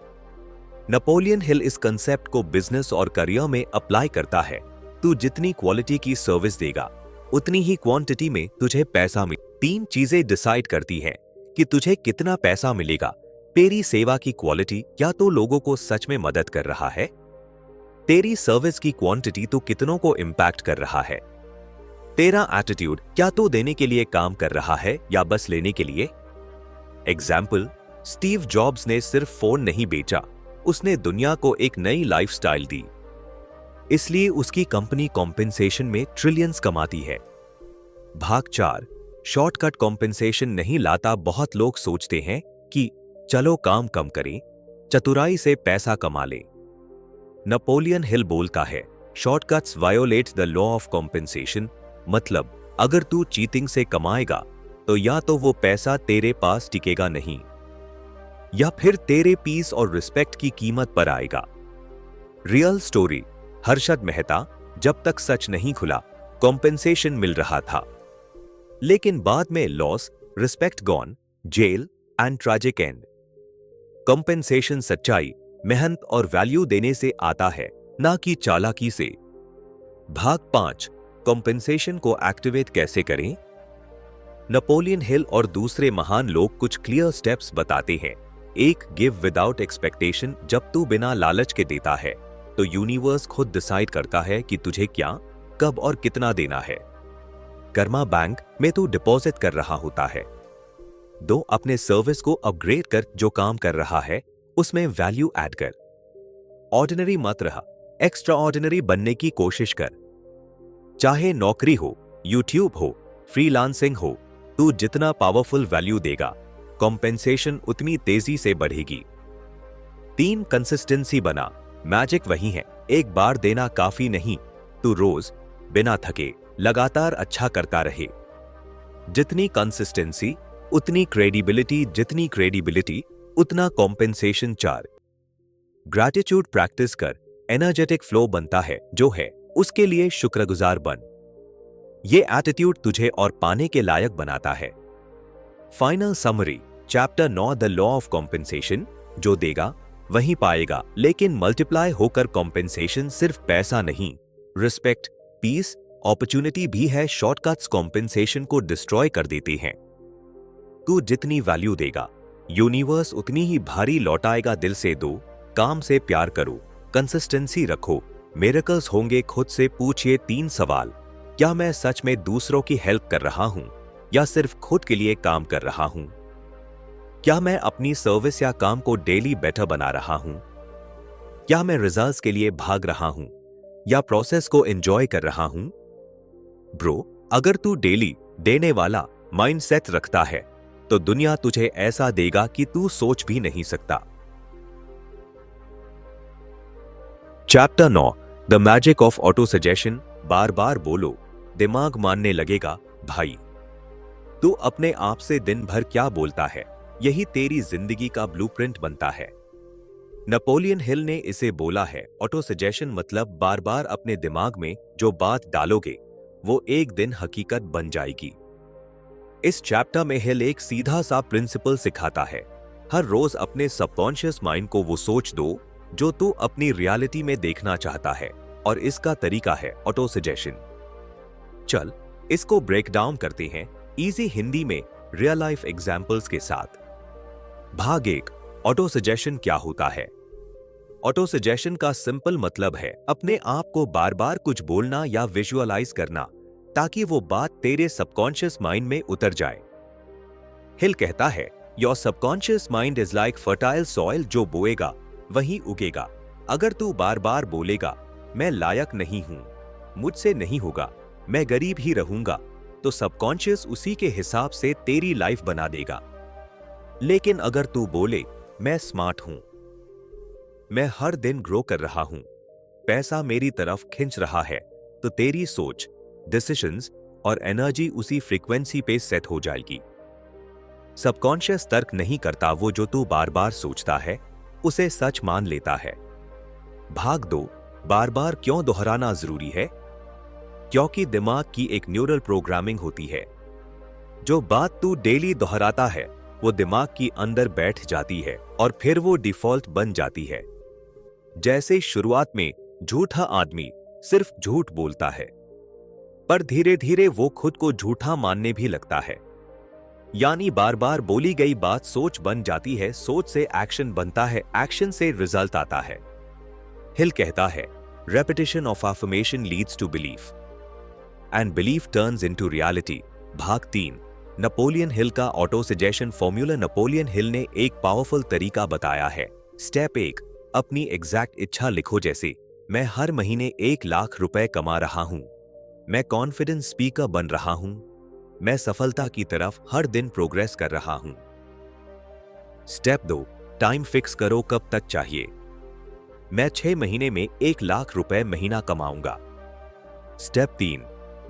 नेपोलियन हिल इस कंसेप्ट को बिजनेस और करियर में अप्लाई करता है। तू जितनी क्वालिटी की सर्विस देगा उतनी ही क्वांटिटी में तुझे पैसा मिले। 3 चीजें डिसाइड करती हैं कि तुझे कितना पैसा मिलेगा। तेरी सेवा की क्वालिटी, क्या तू लोगों को सच में मदद कर रहा है? तेरी सर्विस की क्वांटिटी, तू कितनों को इंपैक्ट कर रहा है? तेरा एटीट्यूड, क्या तू देने के लिए काम कर रहा है या बस लेने के लिए? एग्जाम्पल, स्टीव जॉब्स ने सिर्फ फोन नहीं बेचा, उसने दुनिया को एक नई लाइफस्टाइल दी। इसलिए उसकी कंपनी कॉम्पेंसेशन में ट्रिलियंस कमाती है। भाग 4, शॉर्टकट कॉम्पेंसेशन नहीं लाता। बहुत लोग सोचते हैं कि चलो काम कम करें, चतुराई से पैसा कमा ले। नेपोलियन हिल बोलता है, shortcuts violet the law of compensation. मतलब अगर तू चीटिंग से कमाएगा तो या तो वो पैसा तेरे पास टिकेगा नहीं, या फिर तेरे पीस और रिस्पेक्ट की कीमत पर आएगा। Real story, Harshad Mehta. जब तक सच नहीं खुला, कॉम्पेंसेशन मिल रहा था, लेकिन बाद में loss, respect gone, jail and tragic end. Compensation सच्चाई, मेहनत और वैल्यू देने से आता है, ना कि चालाकी से। भाग 5, कॉम्पेंसेशन को एक्टिवेट कैसे करें। नेपोलियन हिल और दूसरे महान लोग कुछ क्लियर स्टेप्स बताते हैं। 1, गिव विदाउट एक्सपेक्टेशन। जब तू बिना लालच के देता है तो यूनिवर्स खुद डिसाइड करता है कि तुझे क्या, कब और कितना देना है। कर्मा बैंक में तू डिपॉजिट कर रहा होता है। 2, अपने सर्विस को अपग्रेड कर, जो काम कर रहा है उसमें वैल्यू ऐड कर। ऑर्डिनरी मत रहा, एक्स्ट्रा ऑर्डिनरी बनने की कोशिश कर। चाहे नौकरी हो, यूट्यूब हो, फ्रीलांसिंग हो, तू जितना पावरफुल वैल्यू देगा, कॉम्पेंसेशन उतनी तेजी से बढ़ेगी। 3, कंसिस्टेंसी बना। मैजिक वही है, एक बार देना काफी नहीं, तू रोज बिना थके लगातार अच्छा करता रहे। जितनी कंसिस्टेंसी उतनी क्रेडिबिलिटी, जितनी क्रेडिबिलिटी उतना कॉम्पेंसेशन। 4, ग्रैटिट्यूड प्रैक्टिस कर। एनर्जेटिक फ्लो बनता है जो है उसके लिए शुक्रगुजार बन। ये एटीट्यूड तुझे और पाने के लायक बनाता है। Final summary, chapter 9, the law of compensation. जो देगा वही पाएगा, लेकिन मल्टीप्लाई होकर कॉम्पेंसेशन सिर्फ पैसा नहीं, रिस्पेक्ट, पीस अपॉर्चुनिटी भी है, शॉर्टकट्स कॉम्पेंसेशन को डिस्ट्रॉय कर देते हैं। तू जितनी वैल्यू देगा, यूनिवर्स उतनी ही भारी लौटाएगा। दिल से दो, काम से प्यार करो, कंसिस्टेंसी रखो, मिरेकल्स होंगे। खुद से पूछिए 3 सवाल। क्या मैं सच में दूसरों की हेल्प कर रहा हूं या सिर्फ खुद के लिए काम कर रहा हूं? क्या मैं अपनी सर्विस या काम को डेली बेटर बना रहा हूं? क्या मैं रिजल्ट्स के लिए भाग रहा हूं या प्रोसेस को एंजॉय कर रहा हूं? ब्रो, अगर तू डेली देने वाला माइंडसेट रखता है तो दुनिया तुझे ऐसा देगा कि तू सोच भी नहीं सकता। Chapter 9, the magic of autosuggestion. बार बार बोलो, दिमाग मानने लगेगा। भाई, तू अपने आप से दिन भर क्या बोलता है, यही तेरी जिंदगी का ब्लूप्रिंट बनता है। नेपोलियन हिल ने इसे बोला है, ऑटो सजेशन मतलब बार बार अपने दिमाग में जो बात डालोगे वो एक दिन हकीकत बन जाएगी। इस चैप्टर में हिल एक सीधा सा प्रिंसिपल सिखाता है। हर रोज अपने सबकॉन्शियस माइंड को वो सोच दो जो तू अपनी रियलिटी में देखना चाहता है, और इसका तरीका है ऑटो सजेशन। चल, इसको ब्रेक डाउन करते हैं इजी हिंदी में रियल लाइफ एग्जाम्पल्स के साथ। भाग 1, ऑटो सजेशन क्या होता है? ऑटो सजेशन का सिंपल मतलब है अपने आप को बार बार कुछ बोलना या विजुअलाइज करना ताकि वो बात तेरे सबकॉन्शियस माइंड में उतर जाए। हिल कहता है, your subconscious mind is like fertile soil, जो बोएगा वही उगेगा। अगर तू बार बार बोलेगा मैं लायक नहीं हूं, मुझसे नहीं होगा, मैं गरीब ही रहूंगा, तो सबकॉन्शियस उसी के हिसाब से तेरी लाइफ बना देगा। लेकिन अगर तू बोले मैं स्मार्ट हूं, मैं हर दिन ग्रो कर रहा हूं, पैसा मेरी तरफ खिंच रहा है, तो तेरी सोच, डिसीजंस और एनर्जी उसी फ्रीक्वेंसी पे सेट हो जाएगी। सबकॉन्शियस तर्क नहीं करता, वो जो तू बार बार सोचता है उसे सच मान लेता है। भाग 2, बार बार क्यों दोहराना जरूरी है? क्योंकि दिमाग की एक न्यूरल प्रोग्रामिंग होती है। जो बात तू डेली दोहराता है वो दिमाग की अंदर बैठ जाती है और फिर वो डिफॉल्ट बन जाती है। जैसे शुरुआत में झूठा आदमी सिर्फ झूठ बोलता है, पर धीरे धीरे वो खुद को झूठा मानने भी लगता है। यानी बार बार बोली गई बात सोच बन जाती है, सोच से एक्शन बनता है, एक्शन से रिजल्ट आता है। हिल कहता है, repetition of affirmation leads to belief and belief turns into reality. भाग 3, नेपोलियन हिल का auto suggestion formula. Napoleon Hill ने एक पावरफुल तरीका बताया है। स्टेप 1, अपनी एग्जैक्ट इच्छा लिखो, जैसे मैं हर महीने 1 लाख रुपए कमा रहा हूं, मैं कॉन्फिडेंस स्पीकर बन रहा हूं, मैं सफलता की तरफ हर दिन प्रोग्रेस कर रहा हूं। स्टेप 2, टाइम फिक्स करो, कब तक चाहिए, मैं 6 महीने में 1 लाख रुपए महीना कमाऊंगा। स्टेप 3,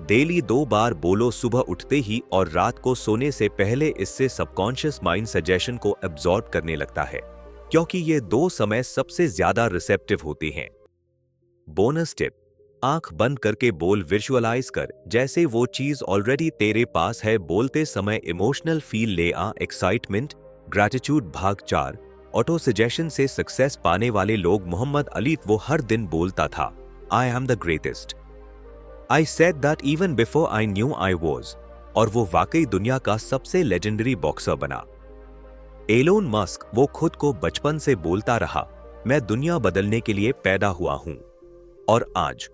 डेली 2 बार बोलो, सुबह उठते ही और रात को सोने से पहले। इससे सबकॉन्शियस माइंड सजेशन को एब्जॉर्ब करने लगता है, क्योंकि ये 2 समय सबसे ज्यादा रिसेप्टिव होते हैं। बोनस टिप, आंख बंद करके बोल, विजुअलाइज कर जैसे वो चीज ऑलरेडी तेरे पास है। बोलते समय इमोशनल फील ले आ, एक्साइटमेंट, ग्रैटिट्यूड। भाग 4, ऑटो सजेशन से सक्सेस पाने वाले लोग। मोहम्मद अली, वो हर दिन बोलता था, I am the greatest, I said that even before I knew I was, और वो वाकई दुनिया का सबसे लेजेंडरी बॉक्सर बना। एलोन मस्क, वो खुद को बचपन से बोलता रहा, मैं दुनिया बदलने के लिए पैदा हुआ हूं, और आज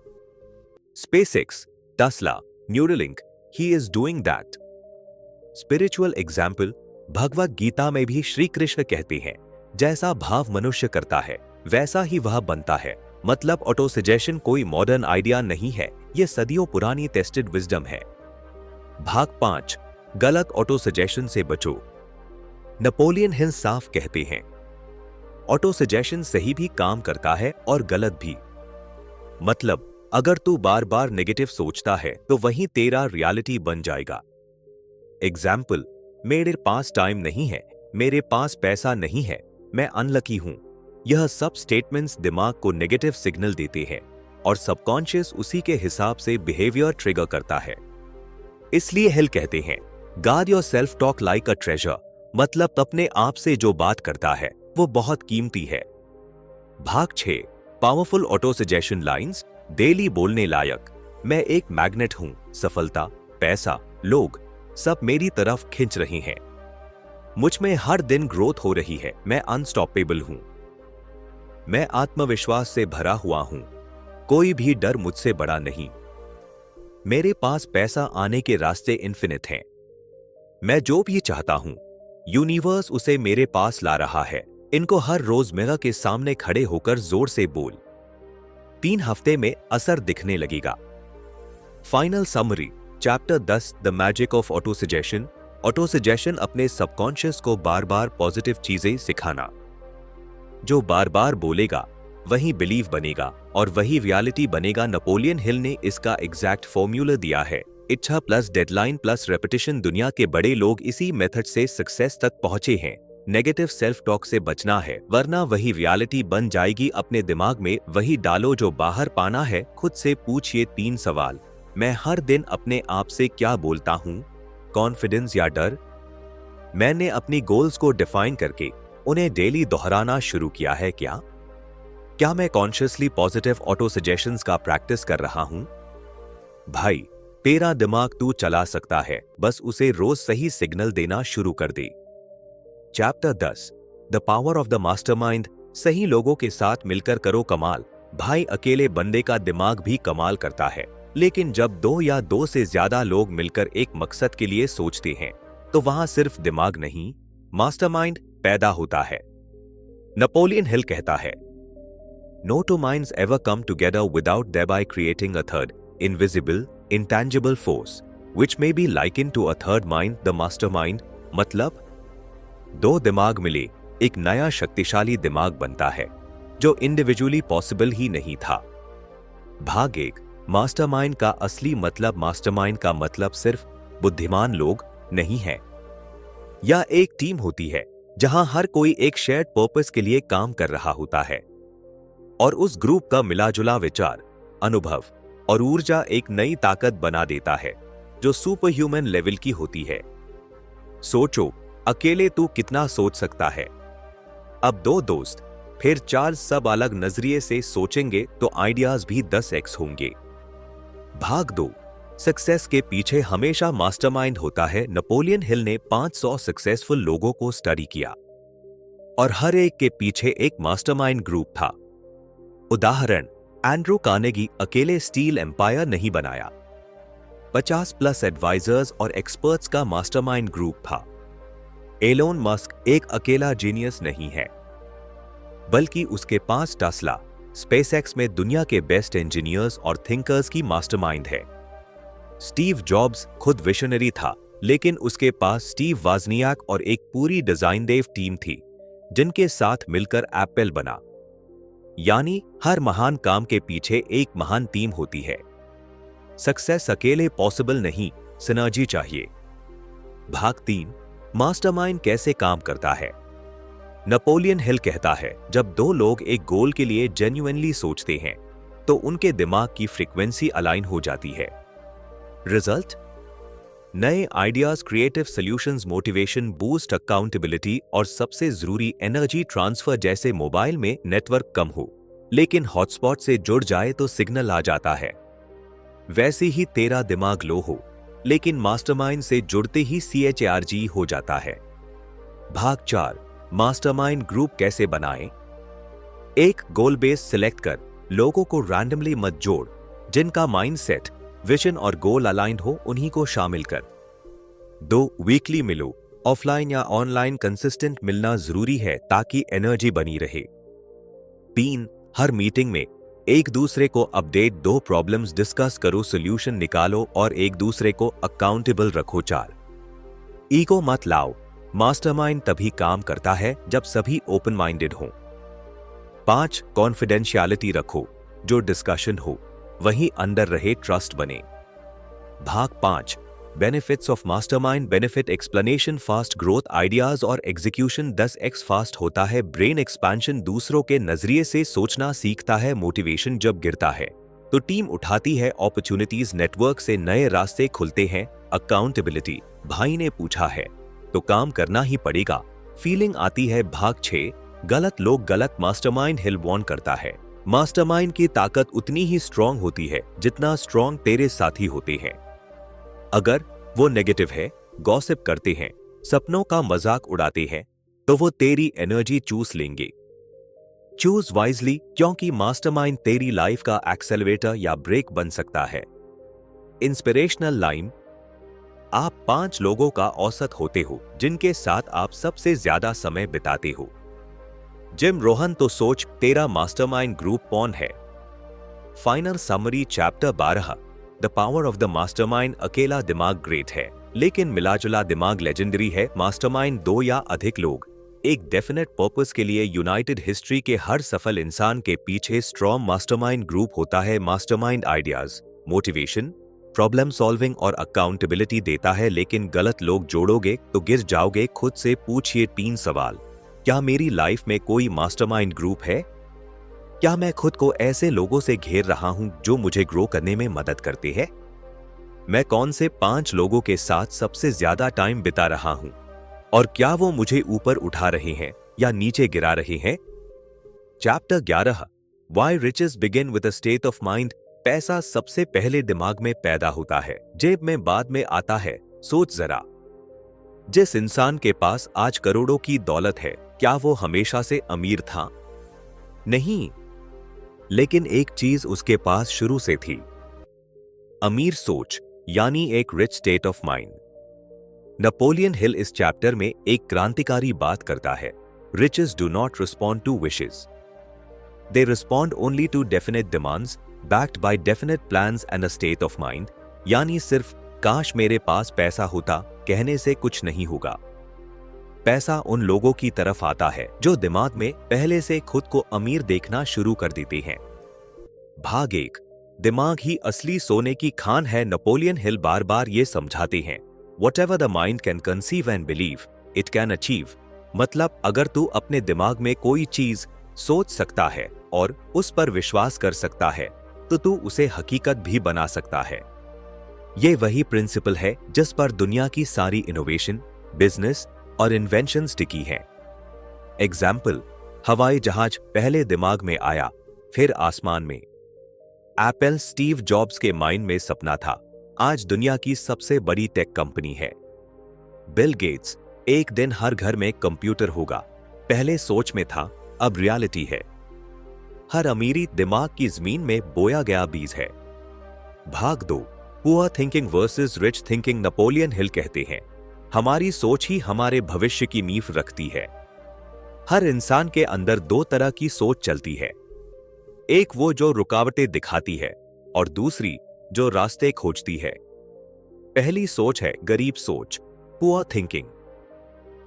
SpaceX, Tesla, Neuralink, he is doing that. Spiritual example, Bhagavad Gita में भी श्री कृष्ण कहते हैं, जैसा भाव मनुष्य करता है वैसा ही वह बनता है। मतलब ऑटो सजेशन कोई मॉडर्न आइडिया नहीं है, यह सदियों पुरानी टेस्टेड विजडम है। भाग 5, गलत ऑटो सजेशन से बचो। नेपोलियन हिल साफ कहते हैं, ऑटो सजेशन सही भी काम करता है और गलत भी। मतलब अगर तू बार बार नेगेटिव सोचता है तो वही तेरा रियलिटी बन जाएगा। एग्जाम्पल, मेरे पास टाइम नहीं है, मेरे पास पैसा नहीं है, मैं अनलकी हूं। यह सब स्टेटमेंट्स दिमाग को नेगेटिव सिग्नल देते हैं और सबकॉन्शियस उसी के हिसाब से बिहेवियर ट्रिगर करता है। इसलिए हिल कहते हैं, guard your self talk like a treasure. मतलब अपने आप से जो बात करता है वो बहुत कीमती है। भाग 6, powerful auto suggestion lines, daily बोलने लायक। मैं एक मैग्नेट हूं, सफलता, पैसा, लोग सब मेरी तरफ खिंच रहे हैं। मुझ में हर दिन ग्रोथ हो रही है, मैं अनस्टॉपेबल हूं। मैं आत्मविश्वास से भरा हुआ हूं, कोई भी डर मुझसे बड़ा नहीं। मेरे पास पैसा आने के रास्ते इन्फिनिट हैं। मैं जो भी चाहता हूं, यूनिवर्स उसे मेरे पास ला रहा है। इनको हर रोज मिरर के सामने खड़े होकर जोर से बोल। 3 हफ्ते में असर दिखने लगेगा। Final summary, chapter 10, the magic of auto suggestion. Auto suggestion अपने सबकॉन्शियस को बार बार पॉजिटिव चीजें सिखाना। जो बार बार बोलेगा वही बिलीव बनेगा और वही रियलिटी बनेगा। नेपोलियन हिल ने इसका एग्जैक्ट फॉर्मूला दिया है, इच्छा प्लस डेडलाइन प्लस रेपिटेशन। दुनिया के बड़े लोग इसी मेथड से सक्सेस तक पहुंचे हैं। नेगेटिव सेल्फ टॉक से बचना है, वरना वही रियलिटी बन जाएगी। अपने दिमाग में वही डालो जो बाहर पाना है। खुद से पूछिए 3 सवाल। मैं हर दिन अपने आप से क्या बोलता हूं, कॉन्फिडेंस या डर? मैंने अपनी गोल्स को डिफाइन करके उन्हें डेली दोहराना शुरू किया है क्या? क्या मैं कॉन्शियसली पॉजिटिव ऑटो सजेशंस का प्रैक्टिस कर रहा हूं? भाई, तेरा दिमाग तू चला सकता है, बस उसे रोज सही सिग्नल देना शुरू कर दे। Chapter 10, the power of the mastermind. सही लोगों के साथ मिलकर करो कमाल। भाई, अकेले बंदे का दिमाग भी कमाल करता है, लेकिन जब 2 या 2 से ज्यादा लोग मिलकर एक मकसद के लिए सोचते हैं तो वहां सिर्फ दिमाग नहीं, मास्टरमाइंड पैदा होता है। नेपोलियन हिल कहता है, no two minds ever come together without thereby creating a third invisible intangible force which may be likened to a third mind, the mastermind. मतलब 2 दिमाग मिले एक नया शक्तिशाली दिमाग बनता है जो इंडिविजुअली पॉसिबल ही नहीं था। भाग 1, मास्टरमाइंड का असली मतलब। मास्टरमाइंड का मतलब सिर्फ बुद्धिमान लोग नहीं है। यह एक टीम होती है जहां हर कोई एक शेयर्ड पर्पस के लिए काम कर रहा होता है और उस ग्रुप का मिलाजुला विचार, अनुभव और ऊर्जा एक नई ताकत बना देता है जो सुपर ह्यूमन लेवल की होती है। सोचो, अकेले तू कितना सोच सकता है? अब 2 दोस्त, फिर 4 सब अलग नजरिए से सोचेंगे तो आइडियाज भी 10x होंगे। भाग 2, सक्सेस के पीछे हमेशा मास्टरमाइंड होता है। नेपोलियन हिल ने 500 सक्सेसफुल लोगों को स्टडी किया और हर एक के पीछे एक मास्टरमाइंड ग्रुप था। उदाहरण, एंड्रू कार्नेगी अकेले स्टील एम्पायर नहीं बनाया। 50+ एडवाइजर्स और एक्सपर्ट्स का मास्टरमाइंड ग्रुप था। एलोन मस्क एक अकेला जीनियस नहीं है, बल्कि उसके 5 टेस्ला, स्पेसएक्स में दुनिया के बेस्ट इंजीनियर्स और थिंकर्स की मास्टरमाइंड है। स्टीव जॉब्स खुद विशनरी था, लेकिन उसके पास स्टीव वाजनियाक और एक पूरी डिजाइन देव टीम थी जिनके साथ मिलकर एप्पल बना। यानी हर महान काम के पीछे एक महान टीम होती है। सक्सेस अकेले पॉसिबल नहीं, सिनर्जी चाहिए। भाग 3, मास्टरमाइंड कैसे काम करता है। नेपोलियन हिल कहता है, जब 2 लोग एक गोल के लिए जेन्युइनली सोचते हैं तो उनके दिमाग की फ्रीक्वेंसी अलाइन हो जाती है। रिजल्ट, नए ideas, creative solutions, motivation, boost, accountability और सबसे जरूरी एनर्जी ट्रांसफर। जैसे मोबाइल में नेटवर्क कम हो लेकिन हॉटस्पॉट से जुड़ जाए तो सिग्नल आ जाता है, वैसे ही तेरा दिमाग लो हो लेकिन मास्टरमाइंड से जुड़ते ही CHARG हो जाता है। भाग 4, मास्टरमाइंड ग्रुप कैसे बनाएं। एक गोल बेस सिलेक्ट कर, लोगों को रैंडमली मत जोड़। जिनका माइंडसेट, विजन और गोल अलाइंड हो उन्हीं को शामिल कर। 2, वीकली मिलो, ऑफलाइन या ऑनलाइन कंसिस्टेंट मिलना जरूरी है ताकि एनर्जी बनी रहे। 3, हर मीटिंग में एक दूसरे को अपडेट दो, प्रॉब्लम्स डिस्कस करो, सोल्यूशन निकालो और एक दूसरे को अकाउंटेबल रखो। 4, ईगो मत लाओ, मास्टरमाइंड तभी काम करता है जब सभी ओपन माइंडेड हों। 5, कॉन्फिडेंशियलिटी रखो, जो डिस्कशन हो वहीं अंदर रहे, ट्रस्ट बने। भाग 5, benefits of mastermind. Benefit, explanation, fast growth, ideas और एग्जीक्यूशन 10x फास्ट होता है। ब्रेन एक्सपेंशन, दूसरों के नजरिए से सोचना सीखता है। मोटिवेशन, जब गिरता है तो टीम उठाती है। अपॉर्चुनिटीज, नेटवर्क से नए रास्ते खुलते हैं। अकाउंटेबिलिटी, भाई ने पूछा है तो काम करना ही पड़ेगा, फीलिंग आती है। भाग 6, गलत लोग गलत, मास्टरमाइंड हिल वार्न करता है, मास्टरमाइंड की ताकत उतनी ही स्ट्रांग होती है जितना स्ट्रांग तेरे साथी होते हैं। अगर वो नेगेटिव है, गॉसिप करते हैं, सपनों का मजाक उड़ाते हैं, तो वो तेरी एनर्जी चूस लेंगे। चूज वाइजली, क्योंकि मास्टरमाइंड तेरी लाइफ का एक्सेलरेटर या ब्रेक बन सकता है। इंस्पिरेशनल लाइन: आप 5 लोगों का औसत होते हो जिनके साथ आप सबसे ज्यादा समय बिताते हो। जिम रोहन, तो सोच तेरा मास्टरमाइंड ग्रुप कौन है। Final summary chapter 12: the power of the mastermind. अकेला दिमाग ग्रेट है, लेकिन मिलाजुला दिमाग लेजेंडरी है। मास्टरमाइंड 2 या अधिक लोग एक डेफिनेट पर्पस के लिए यूनाइटेड। हिस्ट्री के हर सफल इंसान के पीछे स्ट्रॉन्ग मास्टरमाइंड ग्रुप होता है। Mastermind ideas, motivation, problem solving और अकाउंटेबिलिटी देता है, लेकिन गलत लोग जोड़ोगे तो गिर जाओगे। खुद से पूछिए 3 सवाल: क्या मेरी लाइफ में कोई मास्टरमाइंड ग्रुप है? क्या मैं खुद को ऐसे लोगों से घेर रहा हूं जो मुझे ग्रो करने में मदद करते हैं? मैं कौन से 5 लोगों के साथ सबसे ज्यादा टाइम बिता रहा हूं और क्या वो मुझे ऊपर उठा रहे हैं या नीचे गिरा रहे हैं? Chapter 11: why riches begin with a state of mind. पैसा सबसे पहले दिमाग में पैदा होता है, जेब में बाद में आता है। सोच जरा, जिस इंसान के पास आज करोड़ों की दौलत है, क्या वो हमेशा से अमीर था? नहीं, लेकिन एक चीज उसके पास शुरू से थी: अमीर सोच, यानी एक rich state of mind. Napoleon Hill इस चैप्टर में एक क्रांतिकारी बात करता है: riches do not respond to wishes, they respond only to definite demands backed by definite plans and a state of mind. यानी सिर्फ काश मेरे पास पैसा होता कहने से कुछ नहीं होगा। पैसा उन लोगों की तरफ आता है जो दिमाग में पहले से खुद को अमीर देखना शुरू कर देते हैं। भाग 1: दिमाग ही असली सोने की खान है। नेपोलियन हिल बार बार ये समझाते हैं: Whatever the mind can conceive and believe, it can achieve। मतलब अगर तू अपने दिमाग में कोई चीज सोच सकता है और उस पर विश्वास कर सकता है, तो तू उसे हकीकत भी बना सकता है। ये वही प्रिंसिपल है जिस पर दुनिया की सारी इनोवेशन, बिजनेस और इन्वेंशंस टिकी हैं। एग्जाम्पल: हवाई जहाज पहले दिमाग में आया, फिर आसमान में। एप्पल स्टीव जॉब्स के माइंड में सपना था, आज दुनिया की सबसे बड़ी टेक कंपनी है। बिल गेट्स: एक दिन हर घर में कंप्यूटर होगा, पहले सोच में था, अब रियलिटी है। हर अमीरी दिमाग की जमीन में बोया गया बीज है। भाग 2: poor thinking versus rich thinking. Napoleon Hill कहते हैं, हमारी सोच ही हमारे भविष्य की नींव रखती है। हर इंसान के अंदर 2 तरह की सोच चलती है, एक वो जो रुकावटें दिखाती है और दूसरी जो रास्ते खोजती है। पहली सोच है गरीब सोच, पुअर थिंकिंग।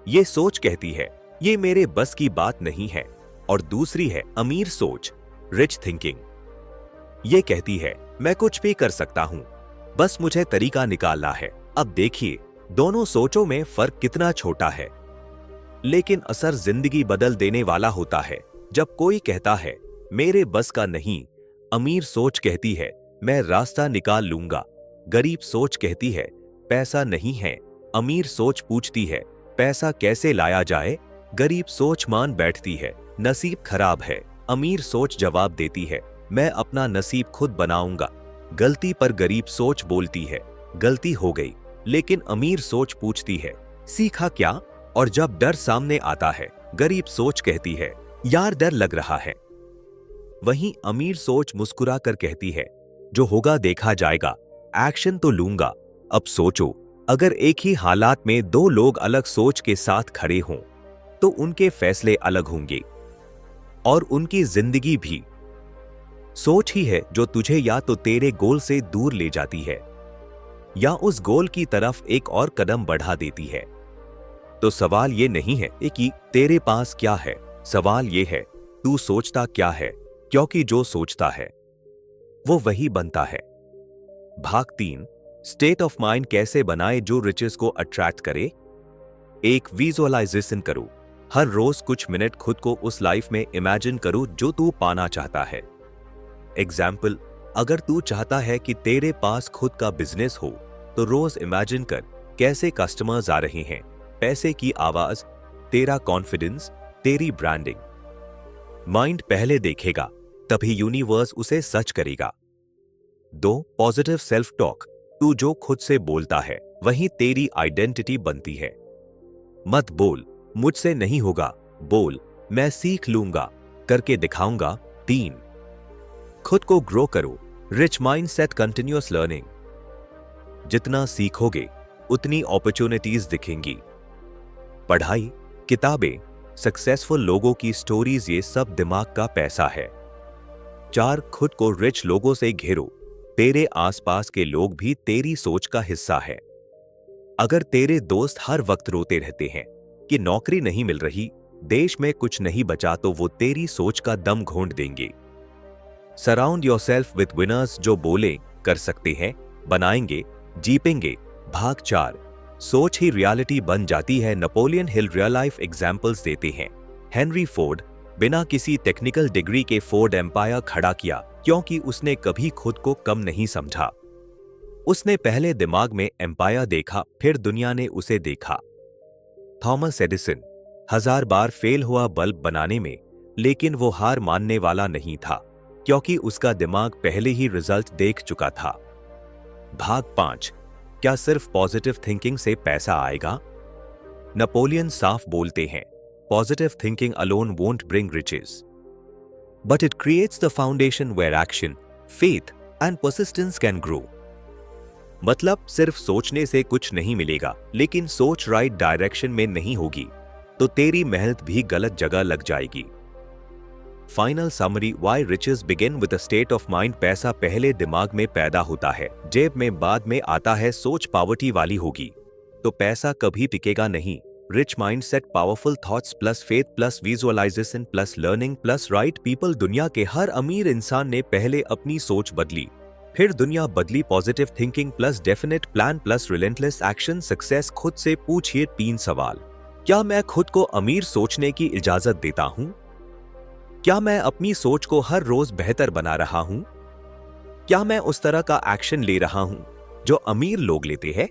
ये सोच कहती है ये मेरे बस की बात नहीं है, और दूसरी है अमीर सोच, रिच थिंकिंग। ये कहती है मैं कुछ भी कर सकता हूं, बस मुझे तरीका निकालना है। अब देखिए दोनों सोचों में फर्क कितना छोटा है, लेकिन असर जिंदगी बदल देने वाला होता है। जब कोई कहता है मेरे बस का नहीं, अमीर सोच कहती है मैं रास्ता निकाल लूंगा। गरीब सोच कहती है पैसा नहीं है, अमीर सोच पूछती है पैसा कैसे लाया जाए। गरीब सोच मान बैठती है नसीब खराब है, अमीर सोच जवाब देती है मैं अपना नसीब खुद बनाऊंगा। गलती पर गरीब सोच बोलती है गलती हो गई, लेकिन अमीर सोच पूछती है सीखा क्या। और जब डर सामने आता है, गरीब सोच कहती है यार डर लग रहा है। वहीं अमीर सोच मुस्कुरा कर कहती है जो होगा देखा जाएगा, एक्शन तो लूंगा। अब सोचो, अगर एक ही हालात में 2 लोग अलग सोच के साथ खड़े हों, तो उनके फैसले अलग होंगे और उनकी जिंदगी भी। सोच ही है जो तुझे या तो तेरे गोल से दूर ले जाती है या उस गोल की तरफ एक और कदम बढ़ा देती है। तो सवाल ये नहीं है कि तेरे पास क्या है, सवाल ये है तू सोचता क्या है, क्योंकि जो सोचता है वो वही बनता है। भाग 3: स्टेट ऑफ माइंड कैसे बनाए जो रिचेस को अट्रैक्ट करे। एक विजुअलाइजेशन करो, हर रोज कुछ मिनट खुद को उस लाइफ में इमेजिन करो जो तू पाना चाहता है। एग्जाम्पल: अगर तू चाहता है कि तेरे पास खुद का बिजनेस हो, तो रोज इमेजिन कर कैसे कस्टमर्स आ रहे हैं, पैसे की आवाज, तेरा कॉन्फिडेंस, तेरी ब्रांडिंग। माइंड पहले देखेगा तभी यूनिवर्स उसे सच करेगा। 2. Positive self talk. तू जो खुद से बोलता है वही तेरी आइडेंटिटी बनती है। मत बोल मुझसे नहीं होगा, बोल मैं सीख लूंगा, करके दिखाऊंगा। 3. खुद को ग्रो करो। Rich mindset continuous learning. जितना सीखोगे उतनी अपॉर्चुनिटीज दिखेंगी। पढ़ाई, किताबें, सक्सेसफुल लोगों की स्टोरीज, ये सब दिमाग का पैसा है। 4. खुद को रिच लोगों से घेरो। तेरे आसपास के लोग भी तेरी सोच का हिस्सा है। अगर तेरे दोस्त हर वक्त रोते रहते हैं कि नौकरी नहीं मिल रही, देश में कुछ नहीं बचा, तो वो तेरी सोच का दम घोंट देंगे। सराउंड योरसेल्फ विद विनर्स, जो बोले कर सकते हैं, बनाएंगे, जीतेंगे। भाग 4. सोच ही रियलिटी बन जाती है। Napoleon Hill real life examples देते हैं। हेनरी फोर्ड, बिना किसी टेक्निकल डिग्री के फोर्ड एम्पायर खड़ा किया क्योंकि उसने कभी खुद को कम नहीं समझा। उसने पहले दिमाग में एम्पायर देखा, फिर दुनिया ने उसे देखा। थॉमस एडिसन 1000 बार फेल हुआ बल्ब बनाने में, लेकिन वो हार मानने वाला नहीं था क्योंकि उसका दिमाग पहले ही रिजल्ट देख चुका था। भाग 5. क्या सिर्फ पॉजिटिव थिंकिंग से पैसा आएगा? नेपोलियन साफ बोलते हैं, positive thinking alone won't bring riches, but it creates the foundation where action, faith and persistence can grow. मतलब सिर्फ सोचने से कुछ नहीं मिलेगा, लेकिन सोच राइट डायरेक्शन में नहीं होगी तो तेरी मेहनत भी गलत जगह लग जाएगी। Final summary, why riches begin with a state of mind. पैसा पहले दिमाग में पैदा होता है, जेब में बाद में आता है। सोच पॉवर्टी वाली होगी तो पैसा कभी टिकेगा नहीं। Rich mindset, powerful thoughts plus faith plus visualisation plus learning plus right people. दुनिया के हर अमीर इंसान ने पहले अपनी सोच बदली, फिर दुनिया बदली। Positive thinking plus definite plan plus relentless action. Success. खुद से पूछिए 3 सवाल। क्या मैं खुद को अमीर सोचने की इजाजत देता हूं? क्या मैं अपनी सोच को हर रोज बेहतर बना रहा हूं? क्या मैं उस तरह का एक्शन ले रहा हूं जो अमीर लोग लेते हैं?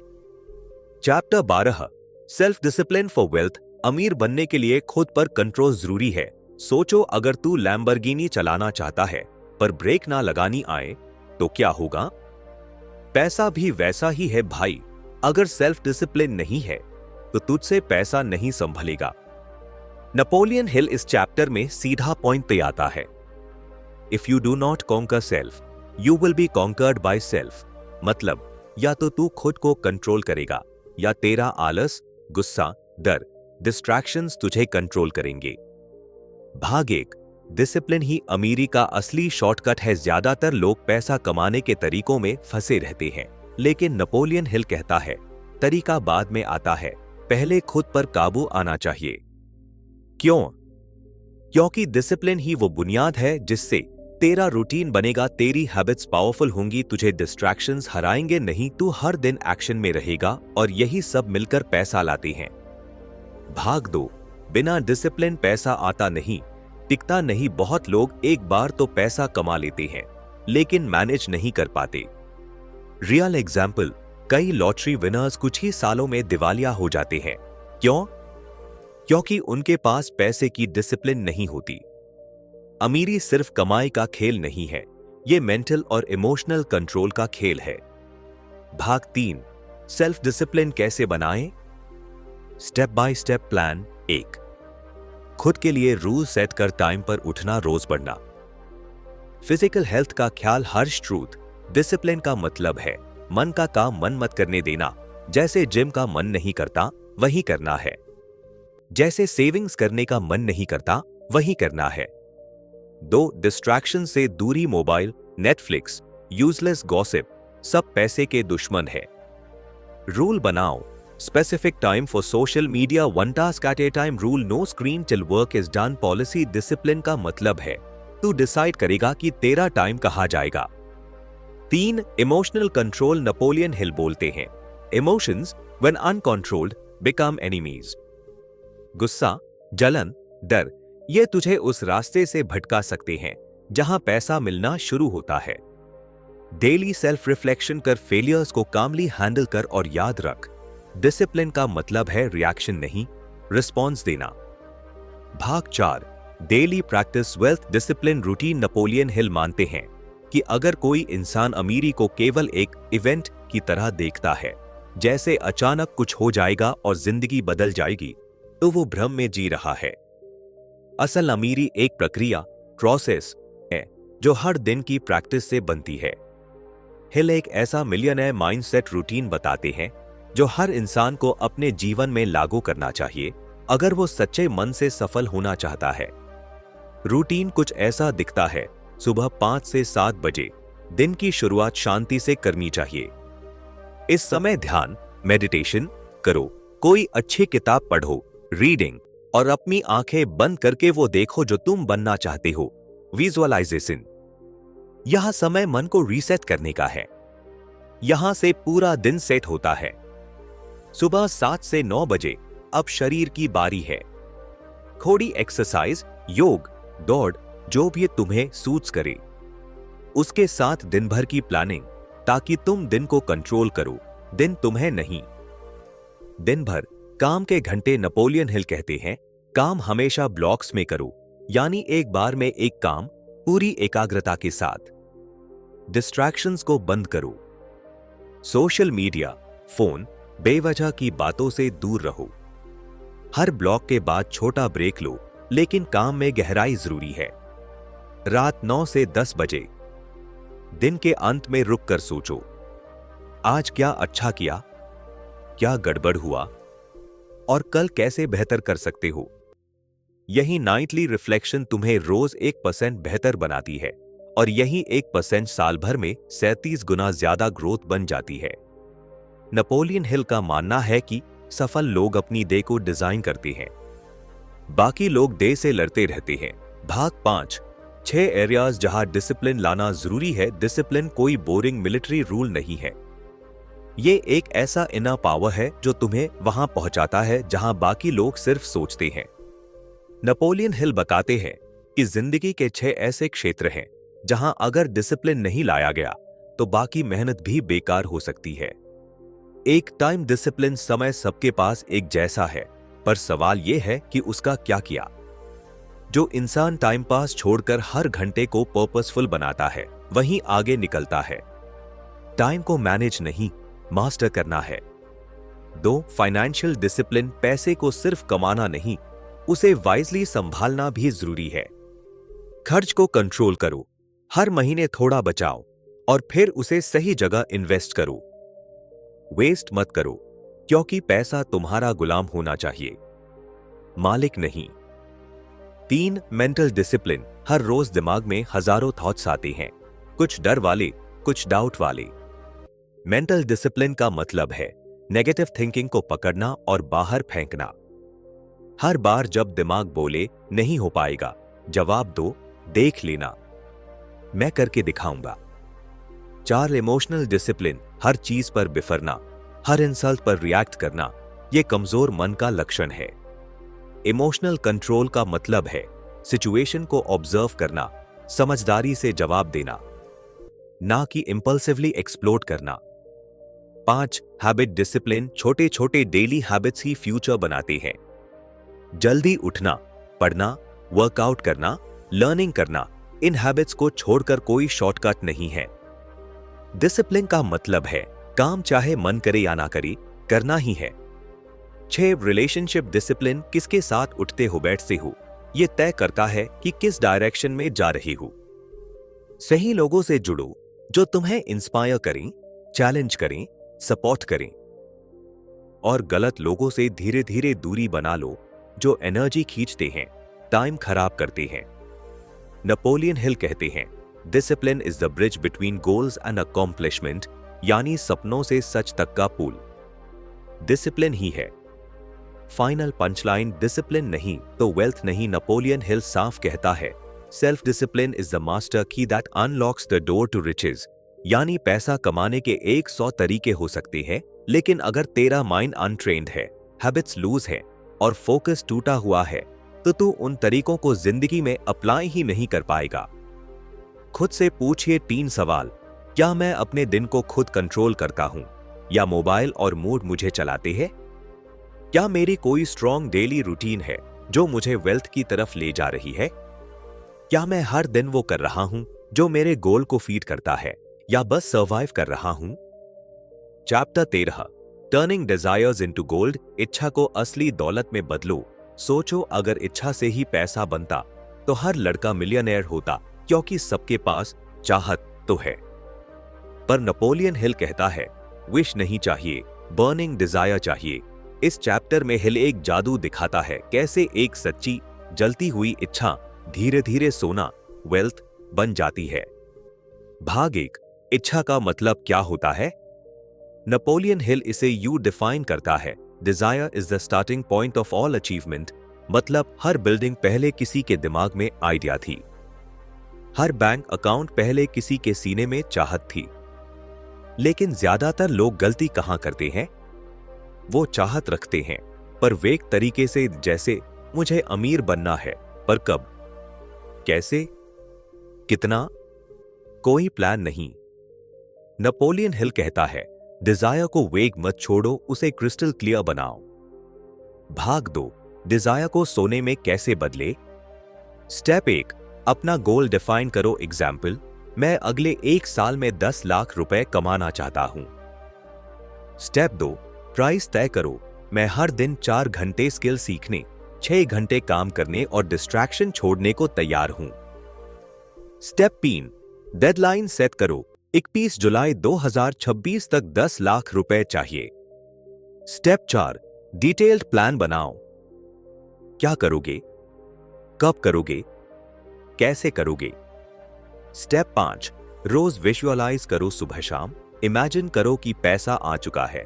Chapter 12, self discipline for wealth. अमीर बनने के लिए खुद पर कंट्रोल जरूरी है। सोचो, अगर तू लैम्बोर्गिनी चलाना चाहता है पर ब्रेक ना लगानी आए तो क्या होगा? पैसा भी वैसा ही है भाई, अगर सेल्फ डिसिप्लिन नहीं है तो तुझसे पैसा नहीं संभलेगा। नेपोलियन हिल इस चैप्टर में सीधा पॉइंट पे आता है, if you do not conquer self you will be conquered by self. मतलब या तो तू खुद को कंट्रोल करेगा या तेरा आलस, गुस्सा, डर, डिस्ट्रैक्शंस तुझे कंट्रोल करेंगे। भाग 1, डिसिप्लिन ही अमीरी का असली शॉर्टकट है। ज्यादातर लोग पैसा कमाने के तरीकों में फंसे रहते हैं, लेकिन नेपोलियन हिल कहता है तरीका बाद में आता है, पहले खुद पर काबू आना चाहिए। क्यों? क्योंकि डिसिप्लिन ही वो बुनियाद है जिससे तेरा रूटीन बनेगा, तेरी हैबिट्स पावरफुल होंगी, तुझे डिस्ट्रैक्शंस हराएंगे नहीं, तू हर दिन एक्शन में रहेगा और यही सब मिलकर पैसा लाते हैं। भाग 2, बिना डिसिप्लिन पैसा आता नहीं, टिकता नहीं। बहुत लोग एक बार तो पैसा कमा लेते हैं लेकिन मैनेज नहीं कर पाते। रियल एग्जाम्पल, कई लॉटरी विनर्स कुछ ही सालों में दिवालिया हो जाते हैं। क्यों? क्योंकि उनके पास पैसे की डिसिप्लिन नहीं होती। अमीरी सिर्फ कमाई का खेल नहीं है, ये मेंटल और इमोशनल कंट्रोल का खेल है। भाग 3, सेल्फ डिसिप्लिन कैसे बनाएं? Step by step plan. 1, खुद के लिए रूल सेट कर टाइम पर उठना, रोज पढ़ना। फिजिकल हेल्थ का ख्याल। हर्ष ट्रूथ, डिसिप्लिन का मतलब है मन का काम मन मत करने देना। जैसे जिम का मन नहीं करता वही करना है, जैसे सेविंग्स करने का मन नहीं करता वही करना है। 2, डिस्ट्रैक्शन से दूरी। मोबाइल, नेटफ्लिक्स, यूजलेस गॉसिप सब पैसे के दुश्मन है। रूल बनाओ, specific time for social media, 1 task at a time rule, no screen till work is done policy. Discipline का मतलब है तू डिसाइड करेगा कि तेरा टाइम कहां जाएगा। 3, इमोशनल कंट्रोल। नेपोलियन हिल बोलते हैं, emotions when uncontrolled become enemies. गुस्सा, जलन, डर ये तुझे उस रास्ते से भटका सकते हैं जहां पैसा मिलना शुरू होता है। डेली सेल्फ रिफ्लेक्शन कर, फेलियर्स को कामली हैंडल कर और याद रख, डिसिप्लिन का मतलब है रिएक्शन नहीं, रिस्पॉन्स देना। भाग 4, daily practice wealth discipline routine. Napoleon Hill मानते हैं कि अगर कोई इंसान अमीरी को केवल एक इवेंट की तरह देखता है, जैसे अचानक कुछ हो जाएगा और जिंदगी बदल जाएगी, तो वो भ्रम में जी रहा है। असल अमीरी एक प्रक्रिया, प्रोसेस है जो हर दिन की प्रैक्टिस से बनती है। हिल एक ऐसा मिलियनेयर माइंडसेट रूटीन बताते हैं जो हर इंसान को अपने जीवन में लागू करना चाहिए अगर वो सच्चे मन से सफल होना चाहता है। रूटीन कुछ ऐसा दिखता है। सुबह 5 से 7 बजे दिन की शुरुआत शांति से करनी चाहिए। इस समय ध्यान, मेडिटेशन करो, कोई अच्छी किताब पढ़ो, रीडिंग, और अपनी आंखें बंद करके वो देखो जो तुम बनना चाहते हो, विजुअलाइजेशन। यह समय मन को रीसेट करने का है। यहां से पूरा दिन सेट होता है। सुबह 7 से 9 बजे अब शरीर की बारी है। थोड़ी एक्सरसाइज, योग, दौड़, जो भी तुम्हें सूट्स करे। उसके साथ दिन भर की प्लानिंग, ताकि तुम दिन को कंट्रोल करो, दिन तुम्हें नहीं। दिन भर काम के घंटे। नेपोलियन हिल कहते हैं काम हमेशा ब्लॉक्स में करो, यानी एक बार में एक काम पूरी एकाग्रता के साथ। डिस्ट्रैक्शंस को बंद करो। सोशल मीडिया, फोन, बेवजह की बातों से दूर रहो। हर ब्लॉक के बाद छोटा ब्रेक लो, लेकिन काम में गहराई जरूरी है। रात 9 से 10 बजे दिन के अंत में रुक कर सोचो, आज क्या अच्छा किया, क्या गड़बड़ हुआ, और कल कैसे बेहतर कर सकते हो। यही नाइटली रिफ्लेक्शन तुम्हें रोज 1% बेहतर बनाती है, और यही 1% साल भर में 37 गुना ज्यादा ग्रोथ बन जाती है। नेपोलियन हिल का मानना है कि सफल लोग अपनी डे को डिजाइन करते हैं, बाकी लोग डे से लड़ते रहते हैं। भाग 5, 6 एरियाज जहां डिसिप्लिन लाना जरूरी है। डिसिप्लिन कोई बोरिंग मिलिट्री रूल नहीं है। ये एक ऐसा इनर पावर है जो तुम्हें वहां पहुंचाता है जहां बाकी लोग सिर्फ सोचते हैं। नेपोलियन हिल बताते हैं कि जिंदगी के 6 ऐसे क्षेत्र हैं जहां अगर डिसिप्लिन नहीं लाया गया तो बाकी मेहनत भी बेकार हो सकती है। एक टाइम डिसिप्लिन। समय सबके पास एक जैसा है, पर सवाल यह है कि उसका क्या किया। जो इंसान टाइम पास छोड़कर हर घंटे को पर्पसफुल बनाता है, वहीं आगे निकलता है। टाइम को मैनेज नहीं, मास्टर करना है। 2, फाइनेंशियल डिसिप्लिन। पैसे को सिर्फ कमाना नहीं, उसे वाइजली संभालना भी जरूरी है। खर्च को कंट्रोल करो, हर महीने थोड़ा बचाओ और फिर उसे सही जगह इन्वेस्ट करो। वेस्ट मत करो, क्योंकि पैसा तुम्हारा गुलाम होना चाहिए, मालिक नहीं। 3, मेंटल डिसिप्लिन। हर रोज दिमाग में हजारों थॉट्स आते हैं, कुछ डर वाले, कुछ डाउट वाले। मेंटल डिसिप्लिन का मतलब है नेगेटिव थिंकिंग को पकड़ना और बाहर फेंकना। हर बार जब दिमाग बोले नहीं हो पाएगा, जवाब दो, देख लेना, मैं करके दिखाऊंगा। 4, इमोशनल डिसिप्लिन। हर चीज पर बिफरना, हर इंसल्ट पर रिएक्ट करना, यह कमजोर मन का लक्षण है। इमोशनल कंट्रोल का मतलब है सिचुएशन को ऑब्जर्व करना, समझदारी से जवाब देना, ना कि इंपल्सिवली एक्सप्लोड करना। 5, हैबिट डिसिप्लिन। छोटे छोटे डेली हैबिट्स ही फ्यूचर बनाते हैं। जल्दी उठना, पढ़ना, वर्कआउट करना, लर्निंग करना, इन हैबिट्स को छोड़कर कोई शॉर्टकट नहीं है। डिसिप्लिन का मतलब है काम चाहे मन करे या ना करे, करना ही है। 6, रिलेशनशिप डिसिप्लिन। किसके साथ उठते हो बैठते हो, यह तय करता है कि किस डायरेक्शन में जा रहे हो। सही लोगों से जुड़ो जो तुम्हें इंस्पायर करें, चैलेंज करें, सपोर्ट करें, और गलत लोगों से धीरे धीरे दूरी बना लो जो एनर्जी खींचते हैं, टाइम खराब करते हैं। नेपोलियन हिल कहते हैं discipline is the bridge between goals and accomplishment, यानी सपनों से सच तक का पुल डिसिप्लिन ही है। फाइनल पंचलाइन, डिसिप्लिन नहीं तो वेल्थ नहीं। नेपोलियन हिल साफ कहता है self discipline is the master key that unlocks the door to riches, यानी पैसा कमाने के 100 तरीके हो सकते हैं, लेकिन अगर तेरा माइंड अनट्रेन्ड है, हैबिट्स लूज है और फोकस टूटा हुआ है, तो तू उन तरीकों को जिंदगी में अप्लाई ही नहीं कर पाएगा। खुद से पूछिए 3 सवाल। क्या मैं अपने दिन को खुद कंट्रोल करता हूं, या मोबाइल और मूड मुझे चलाते हैं? क्या मेरी कोई स्ट्रॉन्ग डेली रूटीन है जो मुझे वेल्थ की तरफ ले जा रही है? क्या मैं हर दिन वो कर रहा हूं जो मेरे गोल को फीड करता है, या बस सर्वाइव कर रहा हूं? Chapter 13, turning desires into gold. इच्छा को असली दौलत में बदलो। सोचो, अगर इच्छा से ही पैसा बनता तो हर लड़का मिलियनेयर होता, क्योंकि सबके पास चाहत तो है। पर नेपोलियन हिल कहता है, विश नहीं चाहिए, बर्निंग डिजायर चाहिए। इस चैप्टर में हिल एक जादू दिखाता है, कैसे एक सच्ची जलती हुई इच्छा धीरे धीरे सोना, वेल्थ बन जाती है। भाग 1, इच्छा का मतलब क्या होता है? नेपोलियन हिल इसे यूं डिफाइन करता है, desire is the starting point of all achievement. मतलब हर बिल्डिंग पहले किसी के दिमाग में आइडिया थी, हर बैंक अकाउंट पहले किसी के सीने में चाहत थी। लेकिन ज्यादातर लोग गलती कहां करते हैं? वो चाहत रखते हैं, पर वेग तरीके से, जैसे मुझे अमीर बनना है, पर कब, कैसे, कितना, कोई प्लान नहीं। नेपोलियन हिल कहता है, डिजायर को वेग मत छोड़ो, उसे क्रिस्टल क्लियर बनाओ। भाग 2, डिजायर को सोने में कैसे बदले? स्टेप 1, अपना गोल डिफाइन करो। एग्जाम्पल, मैं अगले 1 साल में 10 लाख रुपए कमाना चाहता हूं। स्टेप 2, प्राइस तय करो। मैं हर दिन 4 घंटे स्किल सीखने, 6 घंटे काम करने और डिस्ट्रैक्शन छोड़ने को तैयार हूं। स्टेप 3, डेडलाइन सेट करो। 21 जुलाई 2026 तक 10 लाख रुपए चाहिए। स्टेप 4, डिटेल्ड प्लान बनाओ। क्या करोगे, कब करोगे, कैसे करोगे? स्टेप 5, रोज विजुअलाइज करो। सुबह शाम इमेजिन करो कि पैसा आ चुका है।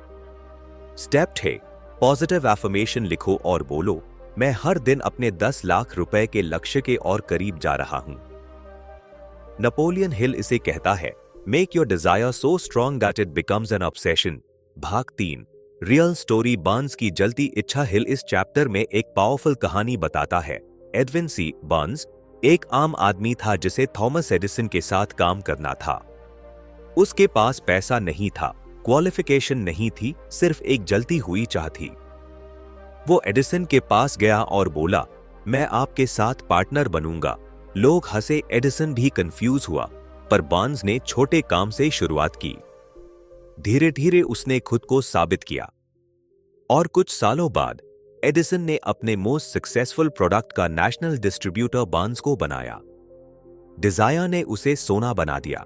स्टेप 6, पॉजिटिव एफर्मेशन लिखो और बोलो, मैं हर दिन अपने 10 लाख रुपए के लक्ष्य के और करीब जा रहा हूं। नेपोलियन हिल इसे कहता है, make your desire so strong that it becomes N obsession. भाग 3, रियल स्टोरी बर्न्स की जलती इच्छा। हिल इस चैप्टर में एक पावरफुल कहानी बताता है। एडविन सी बर्न्स एक आम आदमी था जिसे थॉमस एडिसन के साथ काम करना था। उसके पास पैसा नहीं था, क्वालिफिकेशन नहीं थी, सिर्फ एक जलती हुई चाह थी। वो एडिसन के पास गया और बोला, मैं आपके साथ पार्टनर बनूंगा। लोग हंसे, एडिसन भी कंफ्यूज हुआ, पर बर्न्स ने छोटे काम से शुरुआत की। धीरे धीरे उसने खुद को साबित किया, और कुछ सालों बाद एडिसन ने अपने मोस्ट सक्सेसफुल प्रोडक्ट का नेशनल डिस्ट्रीब्यूटर बर्न्स को बनाया। डिजायर ने उसे सोना बना दिया।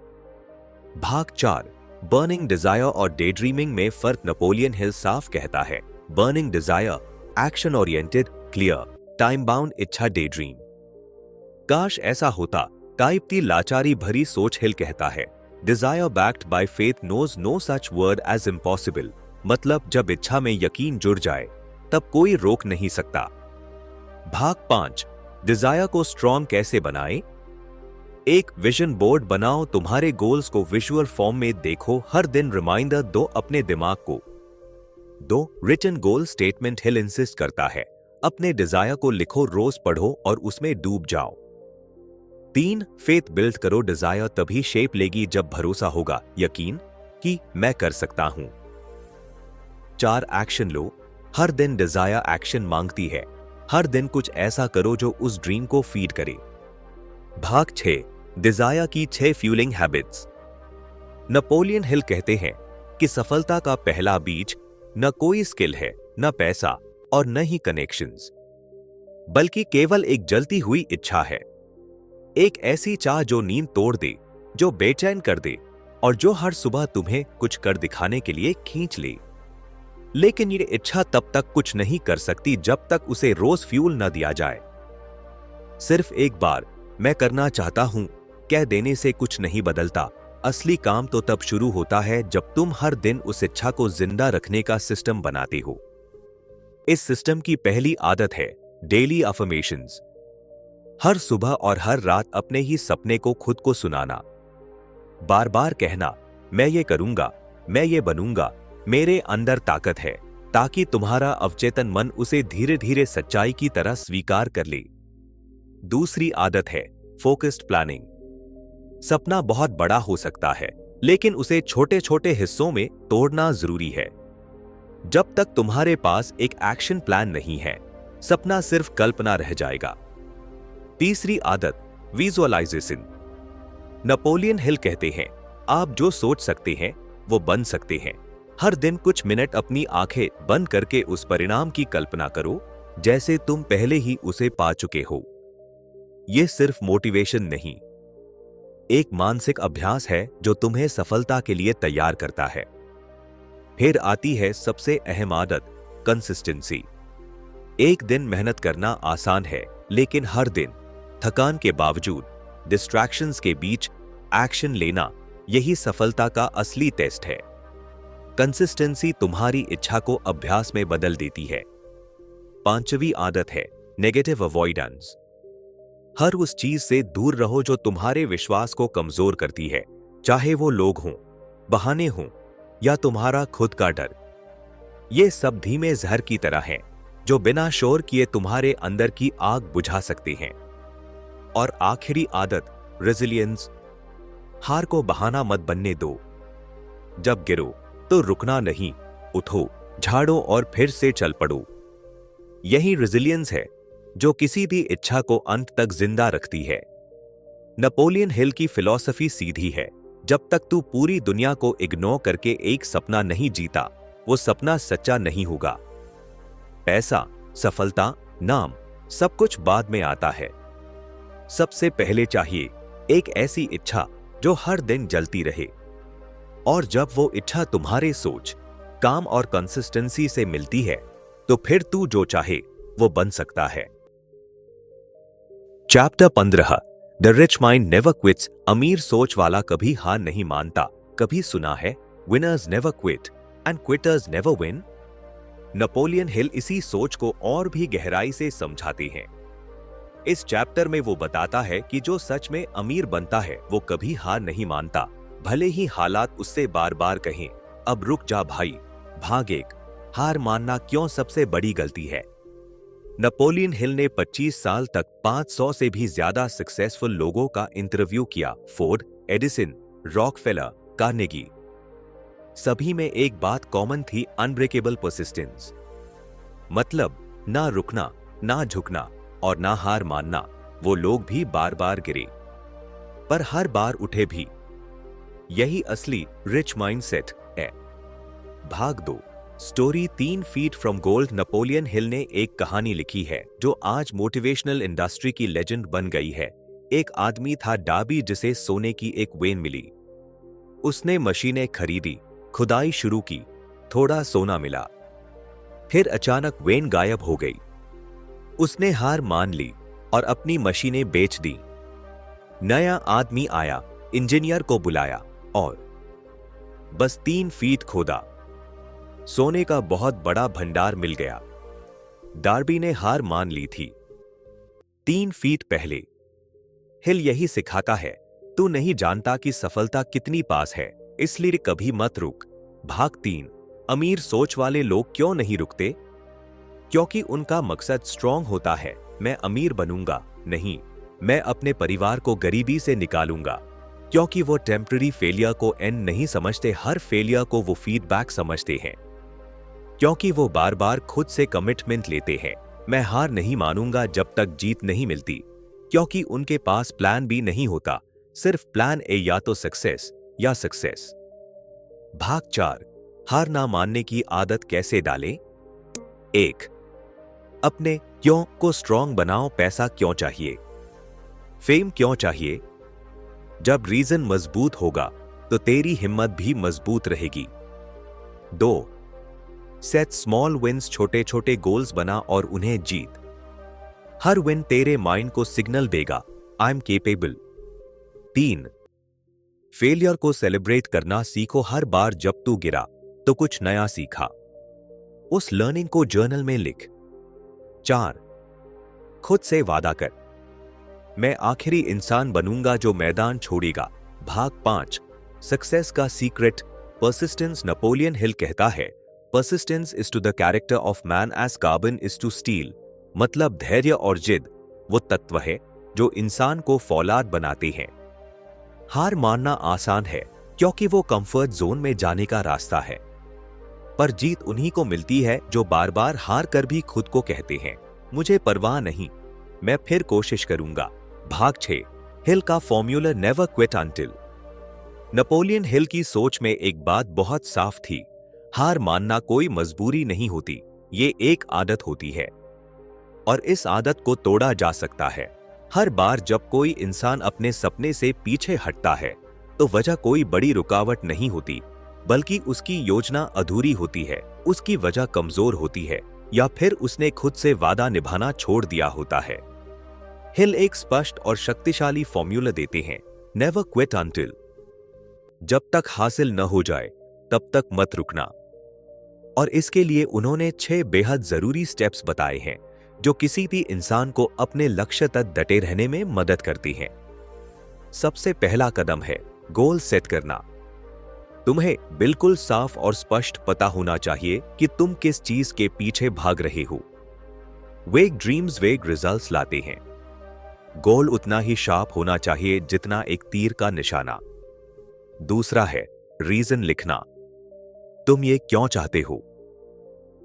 भाग 4, बर्निंग डिजायर और डे ड्रीमिंग में फर्क। नेपोलियन हिल साफ कहता है, burning desire action oriented, clear, time bound इच्छा। डे ड्रीम काश ऐसा होता, काइप्ती लाचारी भरी सोच। हिल कहता है, desire backed by faith knows no such word as impossible. मतलब जब इच्छा में यकीन जुड़ जाए तब कोई रोक नहीं सकता। भाग 5, डिजायर को स्ट्रॉन्ग कैसे बनाएं? एक विजन बोर्ड बनाओ। तुम्हारे गोल्स को विजुअल फॉर्म में देखो। हर दिन रिमाइंडर दो अपने दिमाग को। 2, रिटन गोल स्टेटमेंट। हिल इंसिस्ट करता है, अपने डिजायर को लिखो, रोज पढ़ो और उसमें डूब जाओ। 3, फेथ बिल्ड करो। डिजायर तभी शेप लेगी जब भरोसा होगा, यकीन कि मैं कर सकता हूं। 4, एक्शन लो। हर दिन डिजायर एक्शन मांगती है। हर दिन कुछ ऐसा करो जो उस ड्रीम को फीड करे। भाग 6, डिजायर की 6 फ्यूलिंग हैबिट्स। नेपोलियन हिल कहते हैं कि सफलता का पहला बीज न कोई स्किल है, न पैसा और न ही कनेक्शंस, बल्कि केवल एक जलती हुई इच्छा है। एक ऐसी चाह जो नींद तोड़ दे, जो बेचैन कर दे और जो हर सुबह तुम्हें कुछ कर दिखाने के लिए खींच ले। लेकिन ये इच्छा तब तक कुछ नहीं कर सकती जब तक उसे रोज फ्यूल न दिया जाए। सिर्फ एक बार मैं करना चाहता हूं कह देने से कुछ नहीं बदलता। असली काम तो तब शुरू होता है जब तुम हर दिन उस इच्छा को जिंदा रखने का सिस्टम बनाते हो। इस सिस्टम की पहली आदत है डेली अफर्मेशंस। हर सुबह और हर रात अपने ही सपने को खुद को सुनाना। बार बार कहना, मैं ये करूंगा, मैं ये बनूंगा, मेरे अंदर ताकत है, ताकि तुम्हारा अवचेतन मन उसे धीरे धीरे सच्चाई की तरह स्वीकार कर ले। दूसरी आदत है फोकस्ड प्लानिंग। सपना बहुत बड़ा हो सकता है, लेकिन उसे छोटे छोटे हिस्सों में तोड़ना जरूरी है। जब तक तुम्हारे पास एक एक्शन प्लान नहीं है, सपना सिर्फ कल्पना रह जाएगा। तीसरी आदत विजुअलाइजेशन। नेपोलियन हिल कहते हैं, आप जो सोच सकते हैं वो बन सकते हैं। हर दिन कुछ मिनट अपनी आंखें बंद करके उस परिणाम की कल्पना करो जैसे तुम पहले ही उसे पा चुके हो। यह सिर्फ मोटिवेशन नहीं, एक मानसिक अभ्यास है जो तुम्हें सफलता के लिए तैयार करता है। फिर आती है सबसे अहम आदत, कंसिस्टेंसी। एक दिन मेहनत करना आसान है, लेकिन हर दिन थकान के बावजूद, डिस्ट्रैक्शंस के बीच एक्शन लेना, यही सफलता का असली टेस्ट है। कंसिस्टेंसी तुम्हारी इच्छा को अभ्यास में बदल देती है। पांचवी आदत है नेगेटिव अवॉइडेंस। हर उस चीज से दूर रहो जो तुम्हारे विश्वास को कमजोर करती है, चाहे वो लोग हों, बहाने हों या तुम्हारा खुद का डर। ये सब धीमे जहर की तरह हैं जो बिना शोर किए तुम्हारे अंदर की आग बुझा सकते हैं। और आखिरी आदत, रेजिलियंस। हार को बहाना मत बनने दो। जब गिरो तो रुकना नहीं, उठो, झाड़ो और फिर से चल पड़ो। यही रेजिलियंस है जो किसी भी इच्छा को अंत तक जिंदा रखती है। नेपोलियन हिल की फिलॉसफी सीधी है, जब तक तू पूरी दुनिया को इग्नोर करके एक सपना नहीं जीता, वो सपना सच्चा नहीं होगा। पैसा, सफलता, नाम, सब कुछ बाद में आता है। सबसे पहले चाहिए एक ऐसी इच्छा जो हर दिन जलती रहे। और जब वो इच्छा तुम्हारे सोच, काम और कंसिस्टेंसी से मिलती है, तो फिर तू जो चाहे वो बन सकता है। Chapter 15, the rich mind never quits. अमीर सोच वाला कभी हार नहीं मानता। कभी सुना है, winners never quit and quitters never win. Napoleon Hill इसी सोच को और भी गहराई से समझाते हैं। इस चैप्टर में वो बताता है कि जो सच में अमीर बनता है वो कभी हार नहीं मानता, भले ही हालात उससे बार बार कहें, अब रुक जा भाई, भाग एक। हार मानना क्यों सबसे बड़ी गलती है। नेपोलियन हिल ने 25 साल तक 500 से भी ज्यादा सक्सेसफुल लोगों का इंटरव्यू किया। Ford, Edison, Rockefeller, Carnegie. सभी में एक बात कॉमन थी, अनब्रेकेबल परसिस्टेंस। मतलब ना रुकना, ना झुकना और ना हार मानना। वो लोग भी बार बार गिरे, पर हर बार उठे भी। यही असली रिच माइंडसेट है। भाग 2, story 3 feet from gold. Napoleon Hill ने एक कहानी लिखी है जो आज मोटिवेशनल इंडस्ट्री की लेजेंड बन गई है। एक आदमी था डार्बी, जिसे सोने की एक वेन मिली। उसने मशीनें खरीदी, खुदाई शुरू की, थोड़ा सोना मिला। फिर अचानक वेन गायब हो गई। उसने हार मान ली और अपनी मशीनें बेच दी। नया आदमी आया, इंजीनियर को बुलाया और बस 3 फीट खोदा, सोने का बहुत बड़ा भंडार मिल गया। डार्बी ने हार मान ली थी 3 फीट पहले। हिल यही सिखाता है, तू नहीं जानता कि सफलता कितनी पास है, इसलिए कभी मत रुक। भाग 3, अमीर सोच वाले लोग क्यों नहीं रुकते? क्योंकि उनका मकसद स्ट्रॉन्ग होता है। मैं अमीर बनूंगा नहीं, मैं अपने परिवार को गरीबी से निकालूंगा। क्योंकि वो टेम्पररी फेलियर को एंड नहीं समझते, हर फेलियर को वो फीडबैक समझते हैं। क्योंकि वो बार बार खुद से कमिटमेंट लेते हैं, मैं हार नहीं मानूंगा जब तक जीत नहीं मिलती। क्योंकि उनके पास प्लान बी नहीं होता, सिर्फ प्लान ए, या तो सक्सेस या सक्सेस। भाग 4, हार ना मानने की आदत कैसे डालें? 1, अपने क्यों को स्ट्रॉन्ग बनाओ। पैसा क्यों चाहिए? फेम क्यों चाहिए? जब रीजन मजबूत होगा तो तेरी हिम्मत भी मजबूत रहेगी। 2, सेट स्मॉल विन्स। छोटे छोटे गोल्स बना और उन्हें जीत। हर विन तेरे माइंड को सिग्नल देगा, आई एम केपेबल। 3, फेलियर को सेलिब्रेट करना सीखो। हर बार जब तू गिरा तो कुछ नया सीखा, उस लर्निंग को जर्नल में लिख। 4, खुद से वादा कर, मैं आखिरी इंसान बनूंगा जो मैदान छोड़ेगा। भाग 5, सक्सेस का सीक्रेट, परसिस्टेंस। नेपोलियन हिल कहता है, persistence is to the character of man as carbon is to steel. मतलब धैर्य और जिद वो तत्व है जो इंसान को फौलाद बनाते हैं। हार मानना आसान है क्योंकि वो कंफर्ट जोन में जाने का रास्ता है, पर जीत उन्हीं को मिलती है जो बार बार हार कर भी खुद को कहते हैं, मुझे परवाह नहीं, मैं फिर कोशिश करूंगा। भाग 6, हिल का formula never quit until. Napoleon Hill की सोच में एक बात बहुत साफ थी, हार मानना कोई मजबूरी नहीं होती, ये एक आदत होती है और इस आदत को तोड़ा जा सकता है। हर बार जब कोई इंसान अपने सपने से पीछे हटता है तो वजह कोई बड़ी रुकावट नहीं होती, बल्कि उसकी योजना अधूरी होती है, उसकी वजह कमजोर होती है या फिर उसने खुद से वादा निभाना छोड़ दिया होता है। हिल एक स्पष्ट और शक्तिशाली फॉर्मूला देते हैं, नेवर क्विट अंटिल। जब तक हासिल न हो जाए तब तक मत रुकना। और इसके लिए उन्होंने 6 बेहद जरूरी स्टेप्स बताए हैं जो किसी भी इंसान को अपने लक्ष्य तक डटे रहने में मदद करती हैं। सबसे पहला कदम है गोल सेट करना। तुम्हें बिल्कुल साफ और स्पष्ट पता होना चाहिए कि तुम किस चीज के पीछे भाग रहे हो। वेग ड्रीम्स वेग रिजल्ट्स लाते हैं। गोल उतना ही शार्प होना चाहिए जितना एक तीर का निशाना। दूसरा है रीजन लिखना। तुम ये क्यों चाहते हो?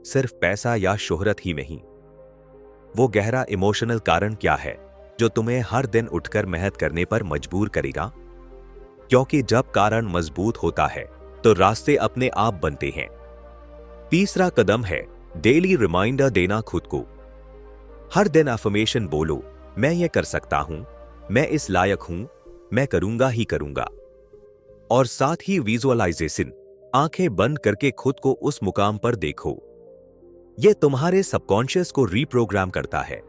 सिर्फ पैसा या शोहरत ही नहीं, वो गहरा इमोशनल कारण क्या है जो तुम्हें हर दिन उठकर मेहनत करने पर मजबूर करेगा? क्योंकि जब कारण मजबूत होता है तो रास्ते अपने आप बनते हैं। तीसरा कदम है डेली रिमाइंडर देना खुद को। हर दिन अफर्मेशन बोलो, मैं ये कर सकता हूं, मैं इस लायक हूं, मैं करूंगा ही करूंगा। और साथ ही विजुअलाइजेशन, आंखें बंद करके खुद को उस मुकाम पर देखो। यह तुम्हारे सबकॉन्शियस को रीप्रोग्राम करता है।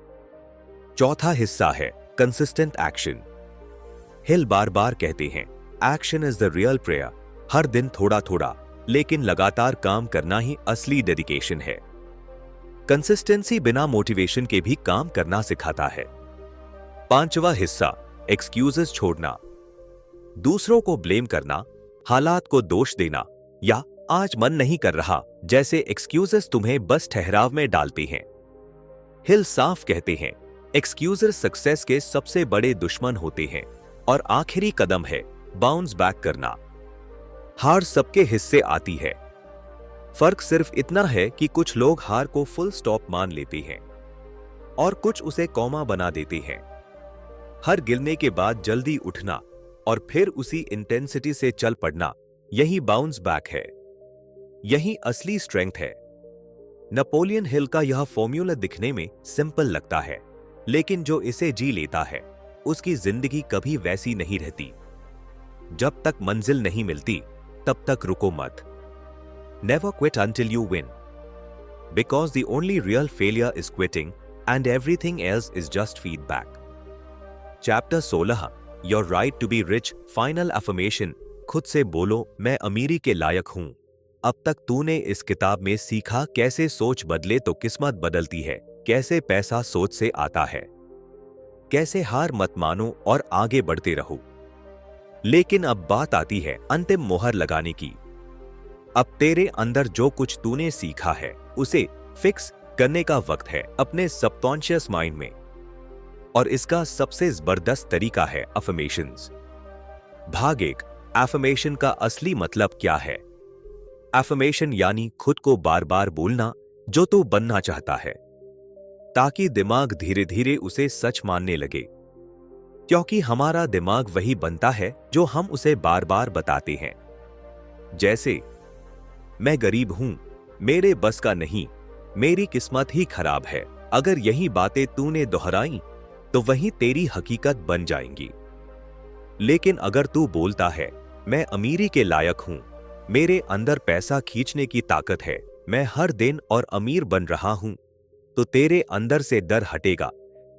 चौथा हिस्सा है कंसिस्टेंट एक्शन। हिल बार बार कहते हैं, action is the real prayer. हर दिन थोड़ा थोड़ा लेकिन लगातार काम करना ही असली डेडिकेशन है। कंसिस्टेंसी बिना मोटिवेशन के भी काम करना सिखाता है। पांचवा हिस्सा एक्सक्यूजेस छोड़ना। दूसरों को ब्लेम करना, हालात को दोष देना या आज मन नहीं कर रहा जैसे एक्सक्यूजेस तुम्हें बस ठहराव में डालते हैं। हिल साफ कहते हैं, एक्सक्यूजेस सक्सेस के सबसे बड़े दुश्मन होते हैं। और आखिरी कदम है बाउंस बैक करना। हार सबके हिस्से आती है। फर्क सिर्फ इतना है कि कुछ लोग हार को फुल स्टॉप मान लेते हैं और कुछ उसे कॉमा बना देते हैं। हर गिरने के बाद जल्दी उठना और फिर उसी इंटेंसिटी से चल पड़ना, यही बाउंस बैक है, यही असली स्ट्रेंथ है। नेपोलियन हिल का यह फॉर्मूला दिखने में सिंपल लगता है, लेकिन जो इसे जी लेता है उसकी जिंदगी कभी वैसी नहीं रहती। जब तक मंजिल नहीं मिलती तब तक रुको मत। Never quit until you win, because the only real failure is quitting and everything else is just feedback. Chapter 16, your right to be rich, final affirmation. खुद से बोलो, मैं अमीरी के लायक हूं। अब तक तूने इस किताब में सीखा कैसे सोच बदले तो किस्मत बदलती है, कैसे पैसा सोच से आता है, कैसे हार मत मानो और आगे बढ़ते रहो। लेकिन अब बात आती है अंतिम मोहर लगाने की। अब तेरे अंदर जो कुछ तूने सीखा है उसे फिक्स करने का वक्त है अपने सबकॉन्शियस माइंड में। और इसका सबसे जबरदस्त तरीका है अफर्मेशंस। भाग 1, अफर्मेशन का असली मतलब क्या है। अफर्मेशन यानी खुद को बार बार बोलना जो तू बनना चाहता है, ताकि दिमाग धीरे धीरे उसे सच मानने लगे। क्योंकि हमारा दिमाग वही बनता है जो हम उसे बार बार बताते हैं। जैसे, मैं गरीब हूं, मेरे बस का नहीं, मेरी किस्मत ही खराब है। अगर यही बातें तूने दोहराई तो वही तेरी हकीकत बन जाएंगी। लेकिन अगर तू बोलता है, मैं अमीरी के लायक हूं, मेरे अंदर पैसा खींचने की ताकत है, मैं हर दिन और अमीर बन रहा हूं, तो तेरे अंदर से डर हटेगा,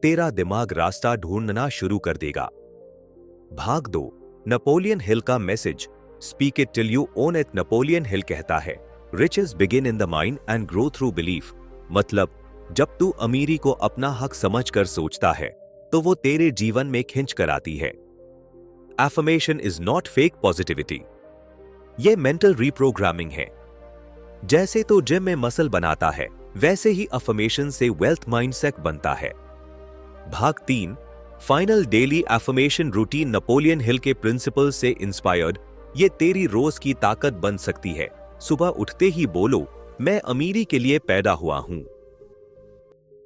तेरा दिमाग रास्ता ढूंढना शुरू कर देगा। भाग 2, नेपोलियन हिल का message, speak it till you own it. Napoleon Hill कहता है, riches begin in the mind and grow through belief. मतलब, जब तू अमीरी को अपना हक समझकर सोचता है तो वो तेरे जीवन में खिंच कर आती है। Affirmation is not fake positivity, ये मेंटल रीप्रोग्रामिंग है। जैसे तो जिम में मसल बनाता है, वैसे ही अफर्मेशन से वेल्थ माइंडसेट बनता है। भाग 3, final daily affirmation routine. Napoleon Hill के प्रिंसिपल से इंस्पायर्ड ये तेरी रोज की ताकत बन सकती है। सुबह उठते ही बोलो, मैं अमीरी के लिए पैदा हुआ हूं,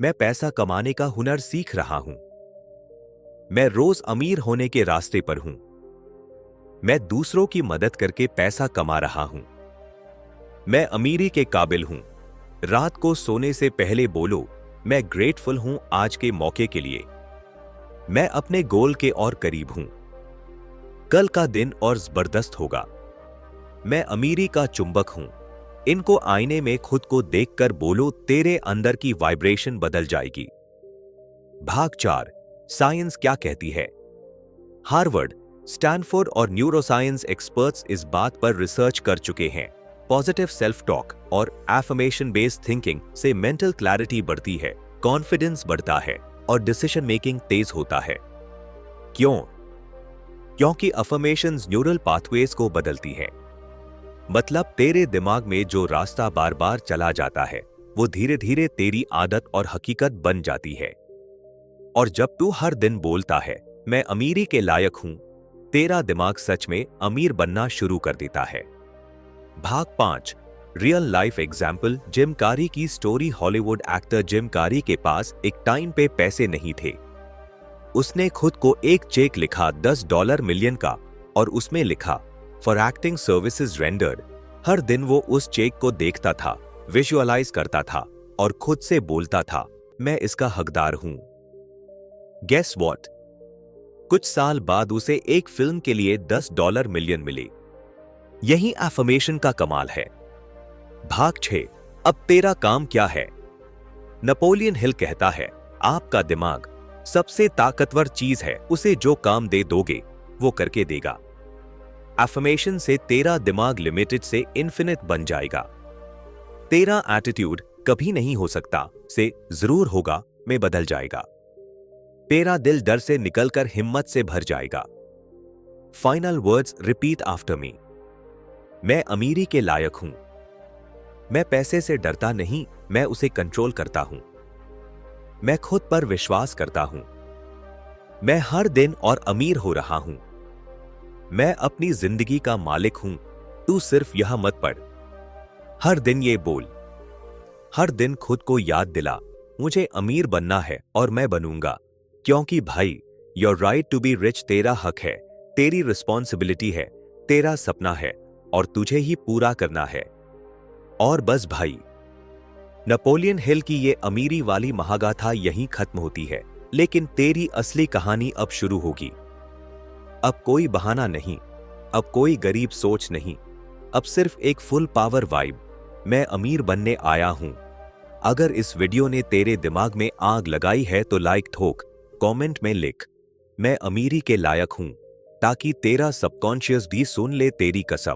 मैं पैसा कमाने का हुनर सीख रहा हूं, मैं रोज अमीर होने के रास्ते पर हूं। मैं दूसरों की मदद करके पैसा कमा रहा हूं। मैं अमीरी के काबिल हूं। रात को सोने से पहले बोलो, मैं ग्रेटफुल हूं आज के मौके के लिए। मैं अपने गोल के और करीब हूं। कल का दिन और जबरदस्त होगा। मैं अमीरी का चुंबक हूं। इनको आईने में खुद को देखकर बोलो, तेरे अंदर की वाइब्रेशन बदल जाएगी। भाग 4, साइंस क्या कहती है। हार्वर्ड, स्टैनफोर्ड और न्यूरोसाइंस एक्सपर्ट्स इस बात पर रिसर्च कर चुके हैं। पॉजिटिव सेल्फ टॉक और एफर्मेशन बेस्ड थिंकिंग से मेंटल क्लैरिटी बढ़ती है, कॉन्फिडेंस बढ़ता है और डिसीजन मेकिंग तेज होता है। क्यों? क्योंकि अफर्मेशंस न्यूरल पाथवेज को बदलती है। मतलब तेरे दिमाग में जो रास्ता बार बार चला जाता है वो धीरे धीरे तेरी आदत और हकीकत बन जाती है। और जब तू हर दिन बोलता है, मैं अमीरी के लायक हूं, तेरा दिमाग सच में अमीर बनना शुरू कर देता है। भाग 5, real life example Jim Carrey की story. Hollywood actor Jim Carrey के पास एक टाइम पे पैसे नहीं थे। उसने खुद को एक चेक लिखा $10 मिलियन का और उसमें लिखा, फॉर एक्टिंग सर्विसेज रेंडर्ड। हर दिन वो उस चेक को देखता था, विजुअलाइज करता था और खुद से बोलता था, मैं इसका हकदार हूं। Guess what? कुछ साल बाद उसे एक फिल्म के लिए $10 मिलियन मिले। यही एफर्मेशन का कमाल है। भाग 6, अब तेरा काम क्या है। नेपोलियन हिल कहता है, आपका दिमाग सबसे ताकतवर चीज है, उसे जो काम दे दोगे वो करके देगा। एफर्मेशन से तेरा दिमाग लिमिटेड से इन्फिनिट बन जाएगा। तेरा एटीट्यूड कभी नहीं हो सकता से जरूर होगा में बदल जाएगा। तेरा दिल डर से निकलकर हिम्मत से भर जाएगा। Final words repeat after me. मैं अमीरी के लायक हूं। मैं पैसे से डरता नहीं, मैं उसे कंट्रोल करता हूं। मैं खुद पर विश्वास करता हूं। मैं हर दिन और अमीर हो रहा हूं। मैं अपनी जिंदगी का मालिक हूं, तू सिर्फ यह मत पढ़। हर दिन ये बोल, हर दिन खुद को याद दिला, मुझे अमीर बनना है और मैं बनूंगा। क्योंकि भाई, your right to be rich तेरा हक है, तेरी रिस्पॉन्सिबिलिटी है, तेरा सपना है और तुझे ही पूरा करना है। और बस भाई, नेपोलियन हिल की ये अमीरी वाली महागाथा यहीं खत्म होती है, लेकिन तेरी असली कहानी अब शुरू होगी। अब कोई बहाना नहीं, अब कोई गरीब सोच नहीं, अब सिर्फ एक फुल पावर वाइब, मैं अमीर बनने आया हूं। अगर इस वीडियो ने तेरे दिमाग में आग लगाई है तो लाइक ठोक, कमेंट में लिख, मैं अमीरी के लायक हूं, ताकि तेरा सबकॉन्शियस भी सुन ले तेरी कसम।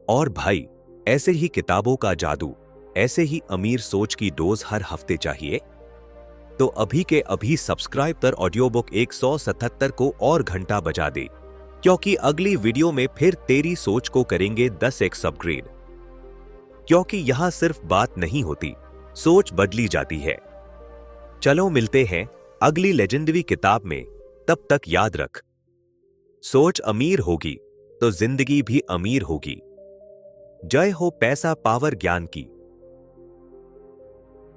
और भाई, ऐसे ही किताबों का जादू, ऐसे ही अमीर सोच की डोज हर हफ्ते चाहिए तो अभी के अभी सब्सक्राइब कर ऑडियो बुक 177 को और घंटा बजा दे, क्योंकि अगली वीडियो में फिर तेरी सोच को करेंगे 10x अपग्रेड। क्योंकि यहां सिर्फ बात नहीं होती, सोच बदली जाती है। चलो मिलते हैं अगली लेजेंडरी किताब में, तब तक याद रख, सोच अमीर होगी तो जिंदगी भी अमीर होगी। जय हो पैसा पावर ज्ञान की।